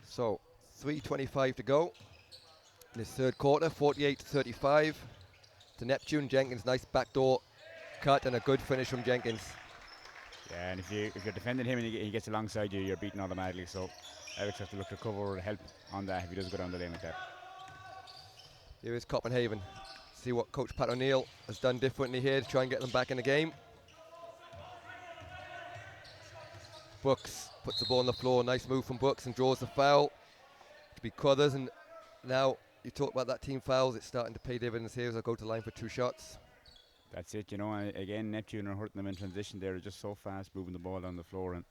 So 3:25 to go in this third quarter. 48-35 to Neptune. Jenkins, nice backdoor cut and a good finish from Jenkins. Yeah, and if you're defending him and he gets alongside you, you're beaten automatically. So Elks have to look to cover or help on that if he does go down the lane like that. Here is Copenhagen. See what Coach Pat O'Neill has done differently here to try and get them back in the game. Brooks puts the ball on the floor. Nice move from Brooks and draws the foul. To be Crothers, and now you talk about that team fouls. It's starting to pay dividends here as I go to line for 2 shots. That's it, you know. And again, Neptune are hurting them in transition. They're just so fast moving the ball down the floor, and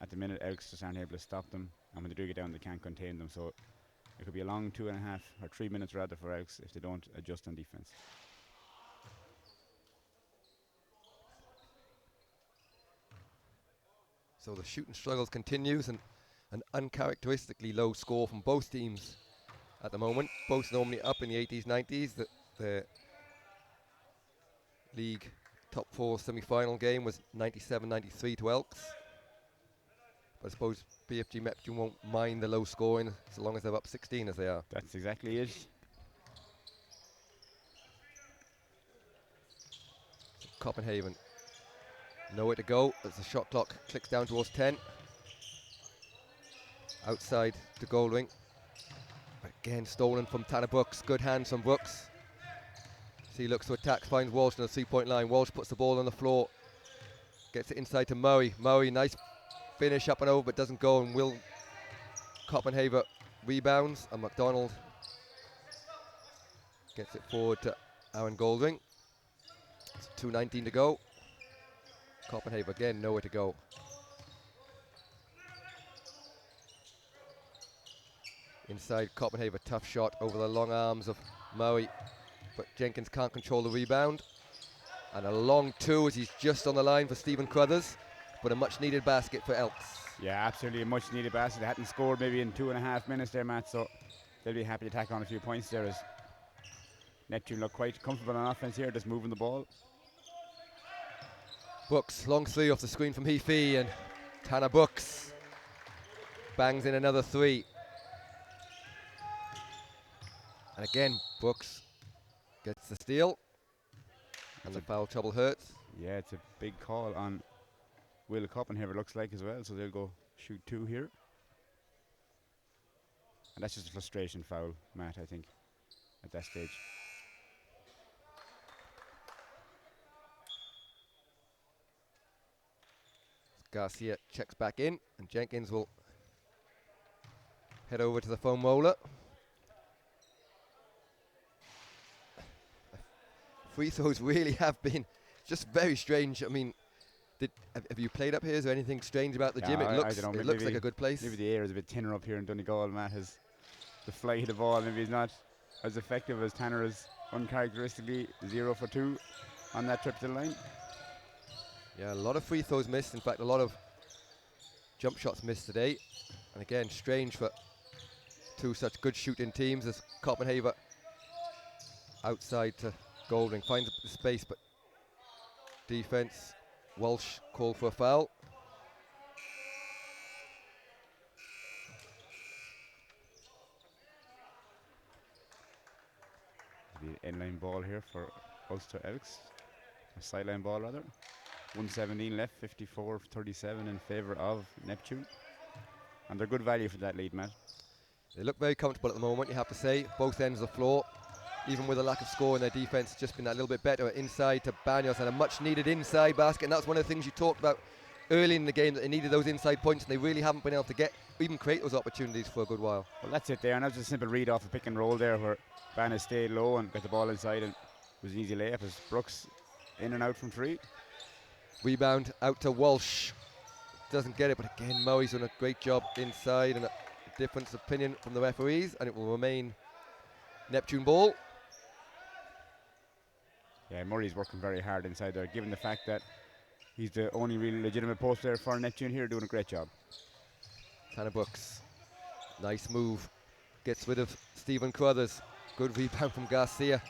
at the minute, Elks just aren't able to stop them. And when they do get down, they can't contain them. So it could be a long 2.5 or 3 minutes rather for Elks if they don't adjust on defense. So the shooting struggles continues, and an uncharacteristically low score from both teams at the moment. Both normally up in the 80s, 90s. The league top 4 semi-final game was 97-93 to Elks. But I suppose BFG Neptune won't mind the low scoring so long as they're up 16 as they are. That's exactly it. Copenhagen, nowhere to go as the shot clock clicks down towards 10. Outside to Goldring. Again, stolen from Tanner Brooks. Good hands from Brooks. He looks to attack, finds Walsh on the 3-point line. Walsh puts the ball on the floor. Gets it inside to Murray. Murray, nice finish up and over, but doesn't go, and Will Copenhagen rebounds, and McDonald gets it forward to Aaron Goldring. It's 2:19 to go. Copenhagen again, nowhere to go. Inside Copenhagen, tough shot over the long arms of Murray, but Jenkins can't control the rebound. And a long 2 as he's just on the line for Stephen Crothers, but a much needed basket for Elks. Yeah, absolutely a much needed basket. They hadn't scored maybe in 2.5 minutes there, Matt, so they'll be happy to tack on a few points there as Neptune look quite comfortable on offense here, just moving the ball. Brooks, long 3 off the screen from Heafy, and Tanner Brooks bangs in another 3. And again, Brooks gets the steal, and the foul trouble hurts. Yeah, it's a big call on Will Copenhagen, it looks like, as well, so they'll go shoot 2 here. And that's just a frustration foul, Matt, I think, at that stage. Garcia checks back in, and Jenkins will head over to the foam roller. free throws really have been just very strange. I mean, have you played up here? Is there anything strange about the gym? It I looks don't know, it looks like a good place. Maybe the air is a bit thinner up here in Donegal. Matt has the flight of the ball. Maybe he's not as effective as Tanner is uncharacteristically 0 for 2 on that trip to the line. Yeah, a lot of free throws missed. In fact, a lot of jump shots missed today. And again, strange for two such good shooting teams as Copenhagen outside to Golding. Finds the space, but defense. Walsh called for a foul. The end-line ball here for Ulster Elks. A sideline ball, rather. 1:17 left, 54-37 in favour of Neptune. And they're good value for that lead, Matt. They look very comfortable at the moment, you have to say. Both ends of the floor. Even with a lack of score in their defence, just been that little bit better inside to Banyos, and a much-needed inside basket. And that's one of the things you talked about early in the game, that they needed those inside points, and they really haven't been able to even create those opportunities for a good while. Well, that's it there, and that was a simple read off a pick and roll there where Banyos stayed low and got the ball inside, and it was an easy layup as Brooks in and out from three. Rebound out to Walsh. Doesn't get it, but again, Murray's done a great job inside, and a different opinion from the referees, and it will remain Neptune ball. Yeah, Murray's working very hard inside there, given the fact that he's the only really legitimate post player for Neptune here, doing a great job. Tanner Brooks, nice move, gets rid of Stephen Crothers. Good rebound from Garcia.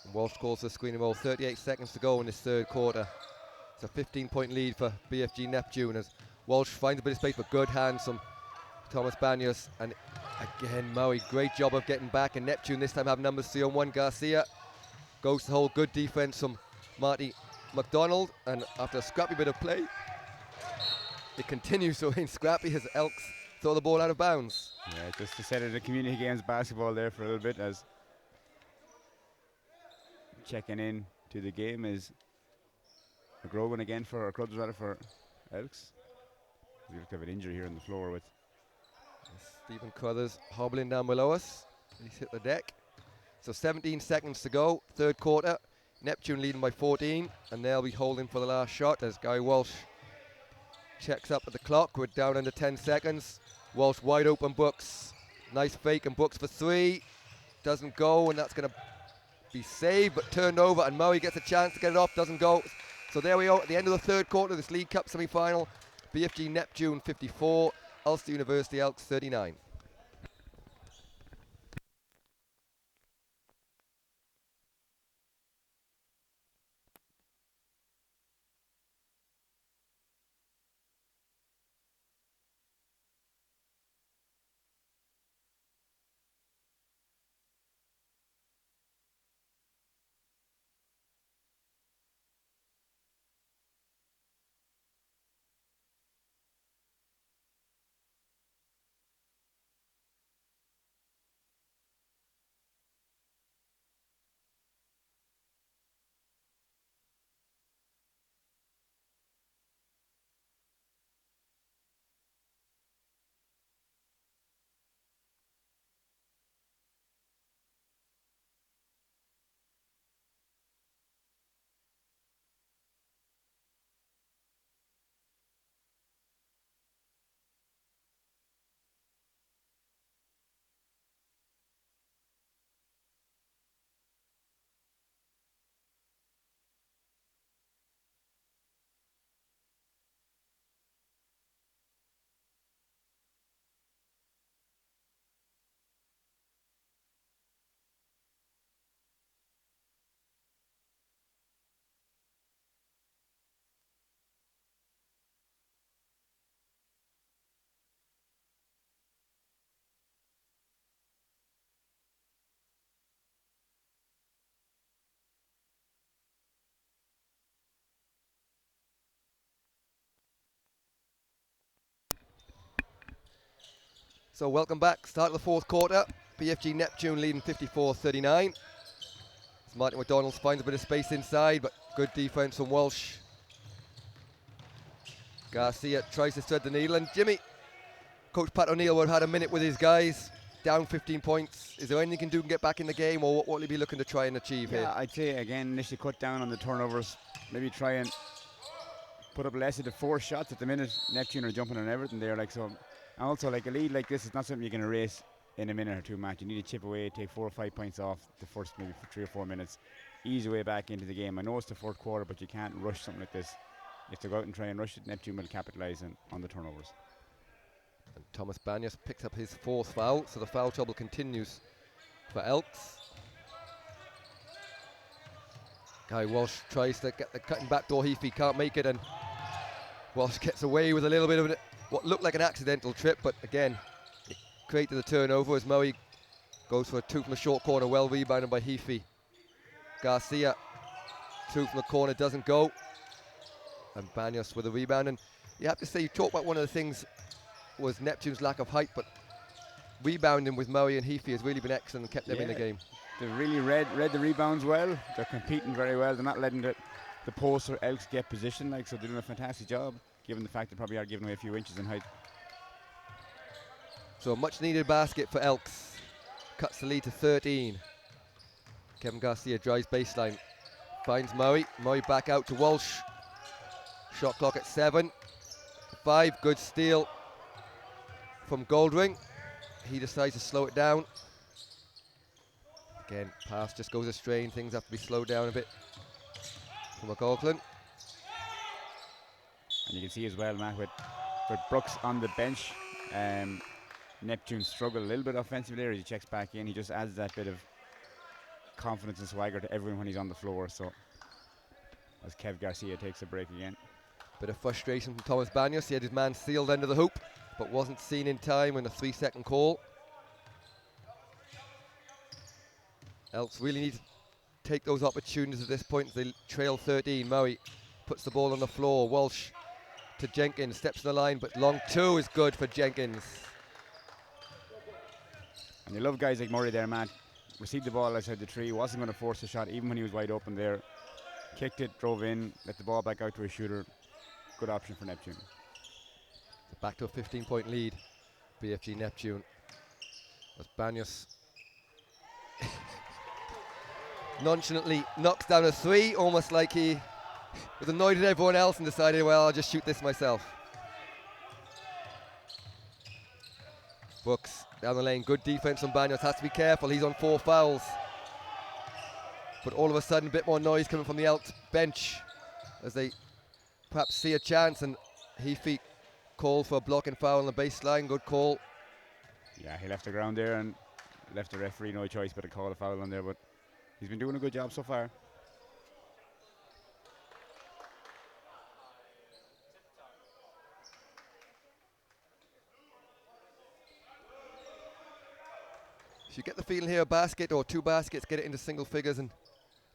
And Walsh calls the screen and roll. 38 seconds to go in this third quarter. It's a 15-point lead for BFG Neptune as Walsh finds a bit of space, but good hands from Thomas Banyos. And again, Murray, great job of getting back, and Neptune this time have numbers 3 on 1. Garcia goes to hold, good defense from Marty McDonald, and after a scrappy bit of play, it continues to remain scrappy as Elks throw the ball out of bounds. Yeah, just to set it a community games basketball there for a little bit, as checking in to the game is McGrogan again for Elks. We look to have an injury here on the floor with Stephen Crothers hobbling down below us. He's hit the deck. So 17 seconds to go, third quarter. Neptune leading by 14, and they'll be holding for the last shot as Guy Walsh checks up at the clock. We're down under 10 seconds. Walsh wide open, Brooks. Nice fake, and Brooks for 3. Doesn't go, and that's going to be saved, but turned over, and Murray gets a chance to get it off, doesn't go. So there we are at the end of the third quarter, this League Cup semi-final. BFG Neptune 54, Ulster University Elks 39. So welcome back, start of the fourth quarter. BFG Neptune leading 54-39. As Martin McDonald finds a bit of space inside, but good defense from Walsh. Garcia tries to thread the needle, and Jimmy, Coach Pat O'Neill would have had a minute with his guys. down 15 points. Is there anything you can do to get back in the game, or what will you be looking to try and achieve Yeah, here? I'd say again initially cut down on the turnovers. Maybe try and put up less of the 4 shots at the minute. Neptune are jumping on everything there, like so. And also, like a lead like this is not something you can erase in a minute or two match. You need to chip away, take 4 or 5 points off the first maybe for 3 or 4 minutes, ease your way back into the game. I know it's the fourth quarter, but you can't rush something like this. If they go out and try and rush it, Neptune will capitalise on the turnovers. And Thomas Banyas picks up his 4th foul, so the foul trouble continues for Elks. Guy Walsh tries to get the cutting back door. Heafy can't make it, and Walsh gets away with a little bit of what looked like an accidental trip, but again, it created the turnover as Murray goes for a 2 from the short corner, well rebounded by Heafy. Garcia, 2 from the corner, doesn't go. And Banyas with a rebound. And you have to say, you talk about one of the things was Neptune's lack of height, but rebounding with Murray and Heafy has really been excellent and kept them in the game. They've really read the rebounds well. They're competing very well. They're not letting the post or Elks get position, like, so they're doing a fantastic job, given the fact they probably are giving away a few inches in height. So a much needed basket for Elks. Cuts the lead to 13. Kevin Garcia drives baseline. Finds Murray. Murray back out to Walsh. Shot clock at 7. 5, good steal from Goldring. He decides to slow it down. Again, pass just goes astray and things have to be slowed down a bit from McLaughlin. And you can see as well, Matt, with Brooks on the bench, Neptune struggle a little bit offensively there as he checks back in. He just adds that bit of confidence and swagger to everyone when he's on the floor. So as Kev Garcia takes a break again. Bit of frustration from Thomas Banyas. He had his man sealed under the hoop, but wasn't seen in time in a 3-second call. Elks really need to take those opportunities at this point. They trail 13. Murray puts the ball on the floor. Walsh to Jenkins, steps to the line, but long 2 is good for Jenkins. And you love guys like Murray there, Matt. Received the ball outside the tree, wasn't going to force a shot even when he was wide open there. Kicked it, drove in, let the ball back out to a shooter. Good option for Neptune. So back to a 15-point lead, BFG Neptune. As Banyas nonchalantly knocks down a 3, almost like he was annoyed at everyone else and decided, well, I'll just shoot this myself. Brooks down the lane, good defense from Banyas, has to be careful, he's on 4 fouls. But all of a sudden, a bit more noise coming from the Elks bench as they perhaps see a chance, and Heafy called for a blocking foul on the baseline, good call. Yeah, he left the ground there and left the referee no choice but to call a foul on there, but he's been doing a good job so far. So you get the feeling here a basket or 2 baskets, get it into single figures, and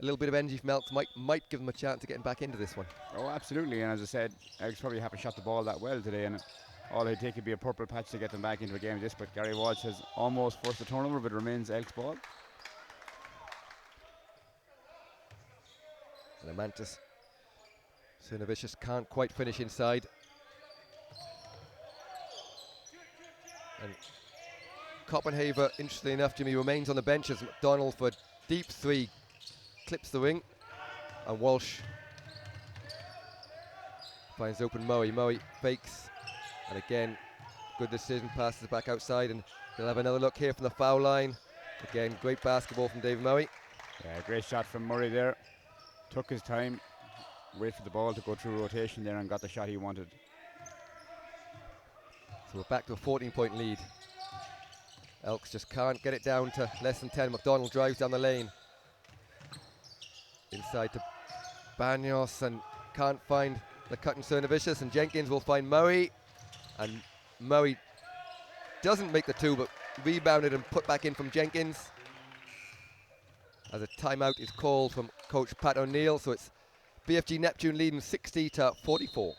a little bit of energy from Elks might give them a chance of getting back into this one. Oh, absolutely, and as I said, Elks probably haven't shot the ball that well today, and all it'd take would be a purple patch to get them back into a game like this, but Gary Walsh has almost forced a turnover, but it remains Elks ball. And Amantis Cernovicius can't quite finish inside. And Copenhaver, interestingly enough, Jimmy, remains on the bench as McDonald for a deep 3 clips the ring, and Walsh finds open Murray. Murray fakes, and again, good decision, passes back outside, and they'll have another look here from the foul line. Again, great basketball from David Murray. Yeah, great shot from Murray there. Took his time, wait for the ball to go through rotation there, and got the shot he wanted. So we're back to a 14-point lead. Elks just can't get it down to less than 10. McDonald drives down the lane. Inside to Banyos, and can't find the cut in Cernovicius, and Jenkins will find Murray, and Murray doesn't make the 2, but rebounded and put back in from Jenkins as a timeout is called from coach Pat O'Neill. So it's BFG Neptune leading 60-44.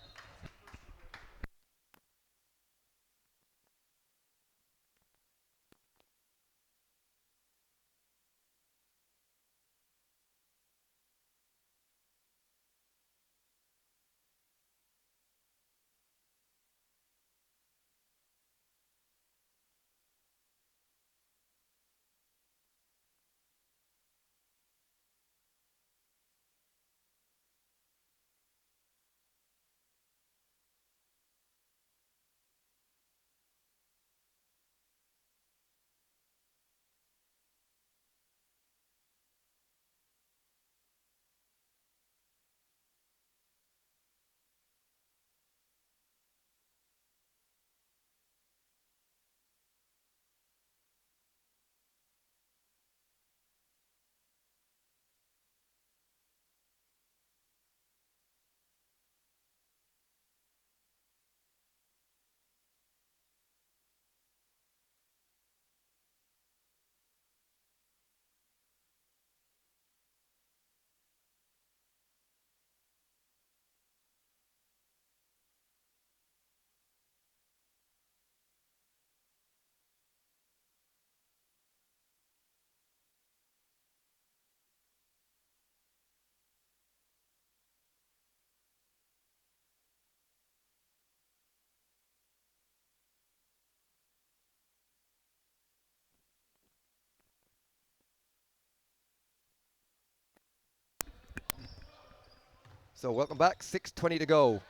So welcome back, 6:20 to go.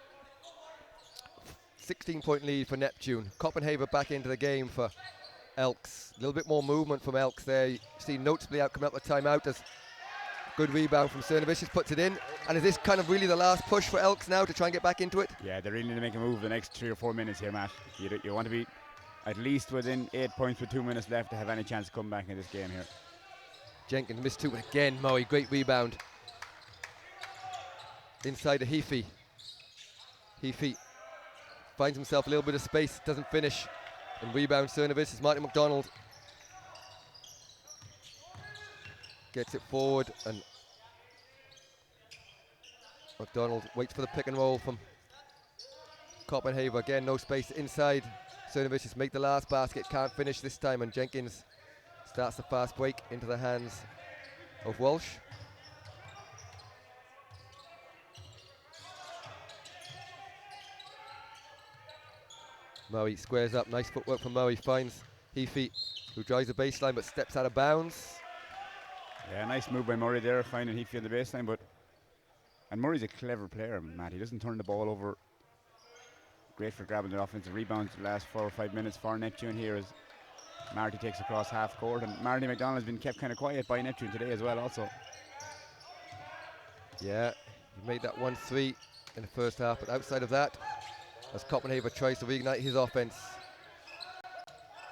16-point lead for Neptune. Copenhagen back into the game for Elks. A little bit more movement from Elks there. You see noticeably out coming up with timeout. There's good rebound from Cernovicius, puts it in. And is this kind of really the last push for Elks now to try and get back into it? Yeah, they really need to make a move the next 3 or 4 minutes here, Matt. You want to be at least within 8 points with 2 minutes left to have any chance to come back in this game here. Jenkins missed 2 again. Moe, great rebound. Inside to Heafy. Heafy finds himself a little bit of space, doesn't finish. And rebound Cernovicius. Martin McDonald gets it forward, and McDonald waits for the pick and roll from Copenhagen. Again, no space inside. Cernovicius make the last basket, can't finish this time, and Jenkins starts the fast break into the hands of Walsh. Murray squares up, nice footwork from Murray, finds Heafy, who drives the baseline but steps out of bounds. Yeah, nice move by Murray there, finding Heafy on the baseline, and Murray's a clever player, Matt. He doesn't turn the ball over. Great for grabbing the offensive rebounds the last 4 or 5 minutes for Neptune here as Marty takes across half court, and Marty McDonald has been kept kind of quiet by Neptune today as well also. Yeah, he made that 1-3 in the first half, but outside of that, as Copenhagen tries to reignite his offense.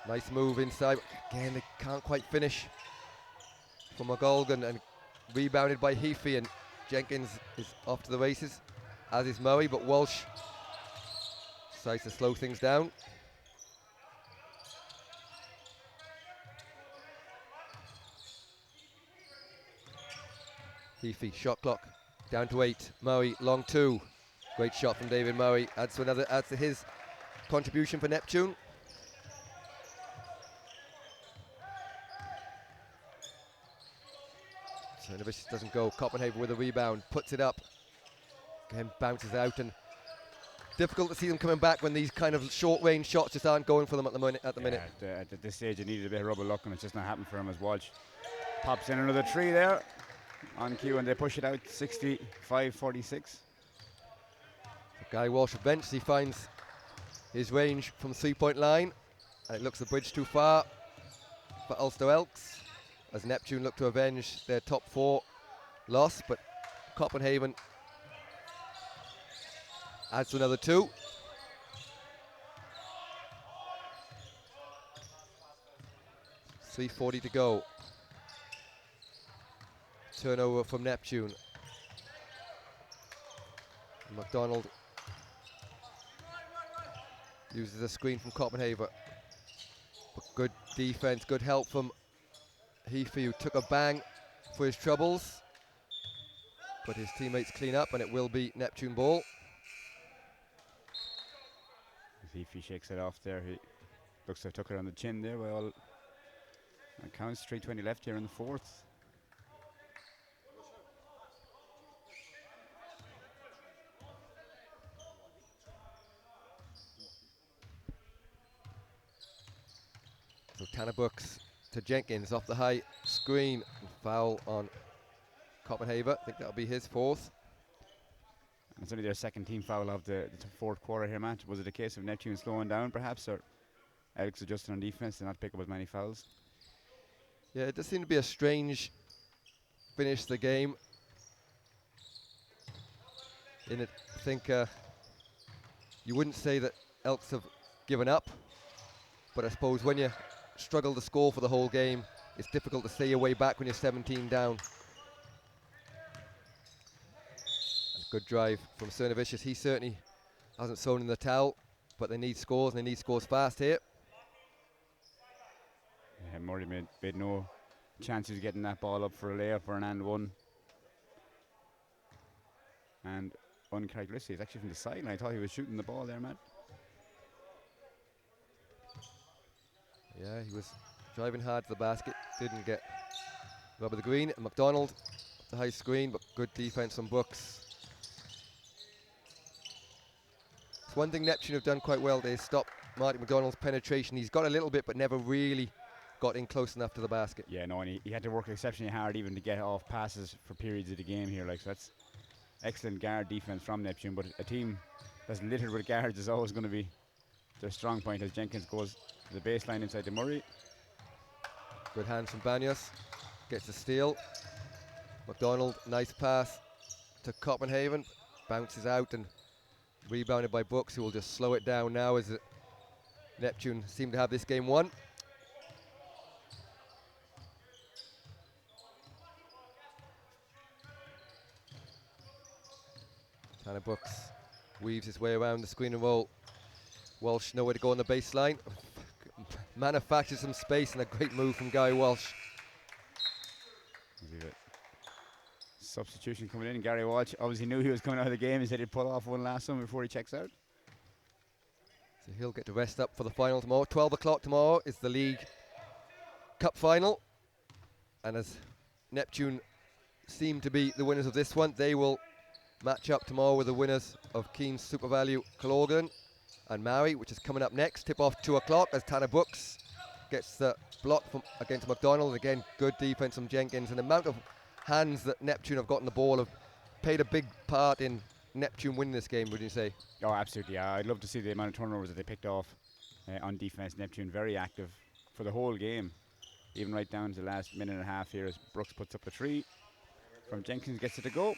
Nice move inside, again they can't quite finish from McGolgan, and rebounded by Heafy, and Jenkins is off to the races, as is Murray, but Walsh decides to slow things down. Heafy, shot clock down to 8. Murray, long 2. Great shot from David Murray. Adds to his contribution for Neptune. Cernovicius doesn't go. Copenhagen with a rebound, puts it up. Again, bounces out, and difficult to see them coming back when these kind of short-range shots just aren't going for them at the minute. At this stage, they needed a bit of rubber luck, and it's just not happening for him as Walsh pops in another 3 there on cue, and they push it out 65-46. Guy Walsh eventually finds his range from the 3-point line, and it looks a bridge too far for Ulster Elks as Neptune look to avenge their top 4 loss, but Copenhagen adds to another 2. .340 to go. Turnover from Neptune. McDonald uses a screen from Copenhagen. But good defense, good help from Heafy, who took a bang for his troubles. But his teammates clean up, and it will be Neptune ball. Heafy shakes it off there. He looks to have took it on the chin there. Well, it counts 3:20 left here in the 4th. So Tanner Brooks to Jenkins off the high screen, and foul on Copenhagen. I think that'll be his 4th. And it's only their second team foul of the 4th quarter here, Matt. Was it a case of Neptune slowing down perhaps, or Elks adjusting on defense to not pick up as many fouls? Yeah, it does seem to be a strange finish to the game. In it, I think you wouldn't say that Elks have given up, but I suppose when you struggle to score for the whole game, it's difficult to stay your way back when you're 17 down. And good drive from Cernovicius. He certainly hasn't thrown in the towel, but they need scores, and they need scores fast here. Yeah, Murray made no chances of getting that ball up for a layup or an and one. And uncharacteristic, it's actually from the sideline. I thought he was shooting the ball there, Matt. Yeah, he was driving hard to the basket, didn't get rubber the green. And McDonald, the high screen, but good defense from Brooks. It's one thing Neptune have done quite well. They stopped Martin McDonald's penetration. He's got a little bit, but never really got in close enough to the basket. Yeah, no, and he had to work exceptionally hard even to get off passes for periods of the game here. Like, so excellent guard defense from Neptune, but a team that's littered with guards is always going to be their strong point as Jenkins goes to the baseline inside the Murray. Good hands from Banyas. Gets the steal. McDonald, nice pass to Copenhagen. Bounces out and rebounded by Brooks, who will just slow it down now as Neptune seem to have this game won. Tanner Brooks weaves his way around the screen and roll. Walsh nowhere to go on the baseline. Manufactures some space and a great move from Gary Walsh. Substitution coming in. Gary Walsh obviously knew he was coming out of the game. He said he'd pull off one last one before he checks out. So he'll get to rest up for the final tomorrow. 12 o'clock tomorrow is the League Cup final. And as Neptune seem to be the winners of this one, they will match up tomorrow with the winners of Keen's Super Value Colorgan and Maui, which is coming up next. Tip off 2 o'clock as Tanner Brooks gets the block from against McDonald. Again, good defense from Jenkins. And the amount of hands that Neptune have gotten the ball have played a big part in Neptune winning this game, would you say? Oh, absolutely. Yeah, I'd love to see the amount of turnovers that they picked off on defense. Neptune very active for the whole game, even right down to the last minute and a half here as Brooks puts up the 3 from Jenkins, gets it to go.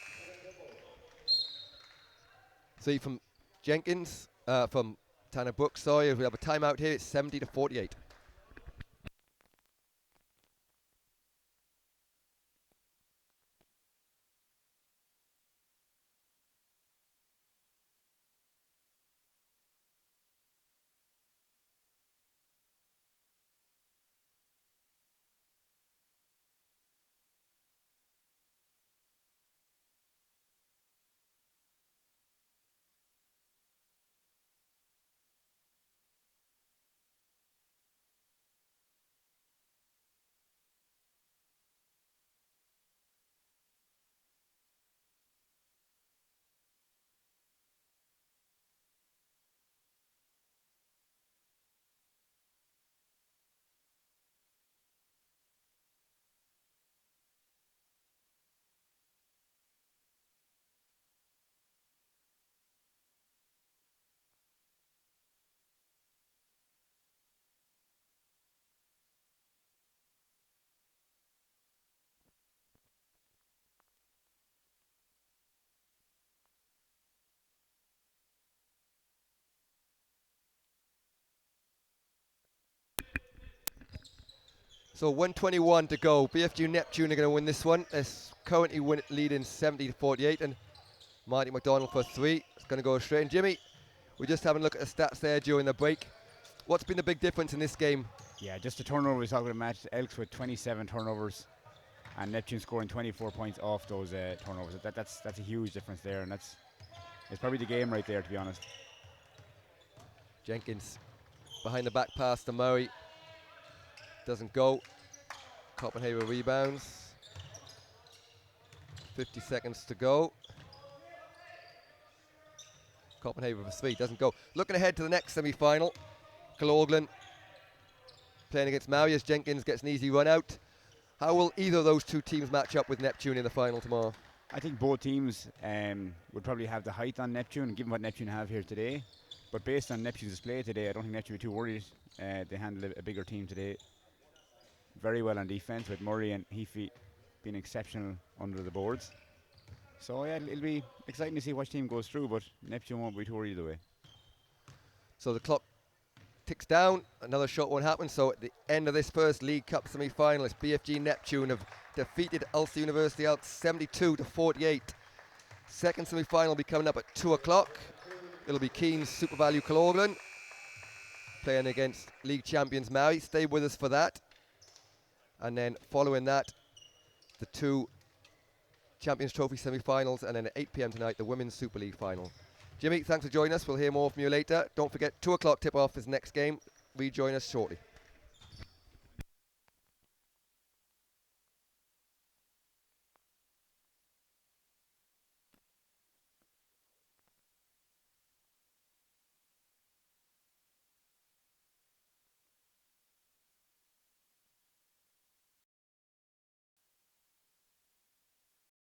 3 from Jenkins, from Tanner Brooks. Sorry, we have a timeout here. It's 70-48. So 1:21 to go. BFG Neptune are going to win this one. It's currently leading 70-48, and Marty McDonald for 3. It's going to go straight. And Jimmy, we're just having a look at the stats there during the break. What's been the big difference in this game? Yeah, just the turnover we saw with the match. Elks with 27 turnovers, and Neptune scoring 24 points off those turnovers. That's a huge difference there, and it's probably the game right there, to be honest. Jenkins behind the back pass to Murray. Doesn't go. Copenhagen rebounds. 50 seconds to go. Copenhagen for 3, doesn't go. Looking ahead to the next semi-final. Colorglen playing against Maui as Jenkins gets an easy run out. How will either of those two teams match up with Neptune in the final tomorrow? I think both teams would probably have the height on Neptune, given what Neptune have here today. But based on Neptune's display today, I don't think Neptune will be too worried. They handled a bigger team today. Very well on defense, with Murray and Heafy being exceptional under the boards. So yeah, it'll be exciting to see which team goes through, but Neptune won't be too worried either way. So the clock ticks down. Another shot won't happen. So at the end of this first League Cup semi-final, BFG Neptune have defeated Ulster University Elks 72-48. Second semi-final will be coming up at 2 o'clock. It'll be Keen's Super Value Colorglen playing against league champions Maui. Stay with us for that. And then following that, the 2 Champions Trophy semi-finals, and then at 8 p.m. tonight, the Women's Super League final. Jimmy, thanks for joining us. We'll hear more from you later. Don't forget, 2 o'clock tip-off is next game. Rejoin us shortly.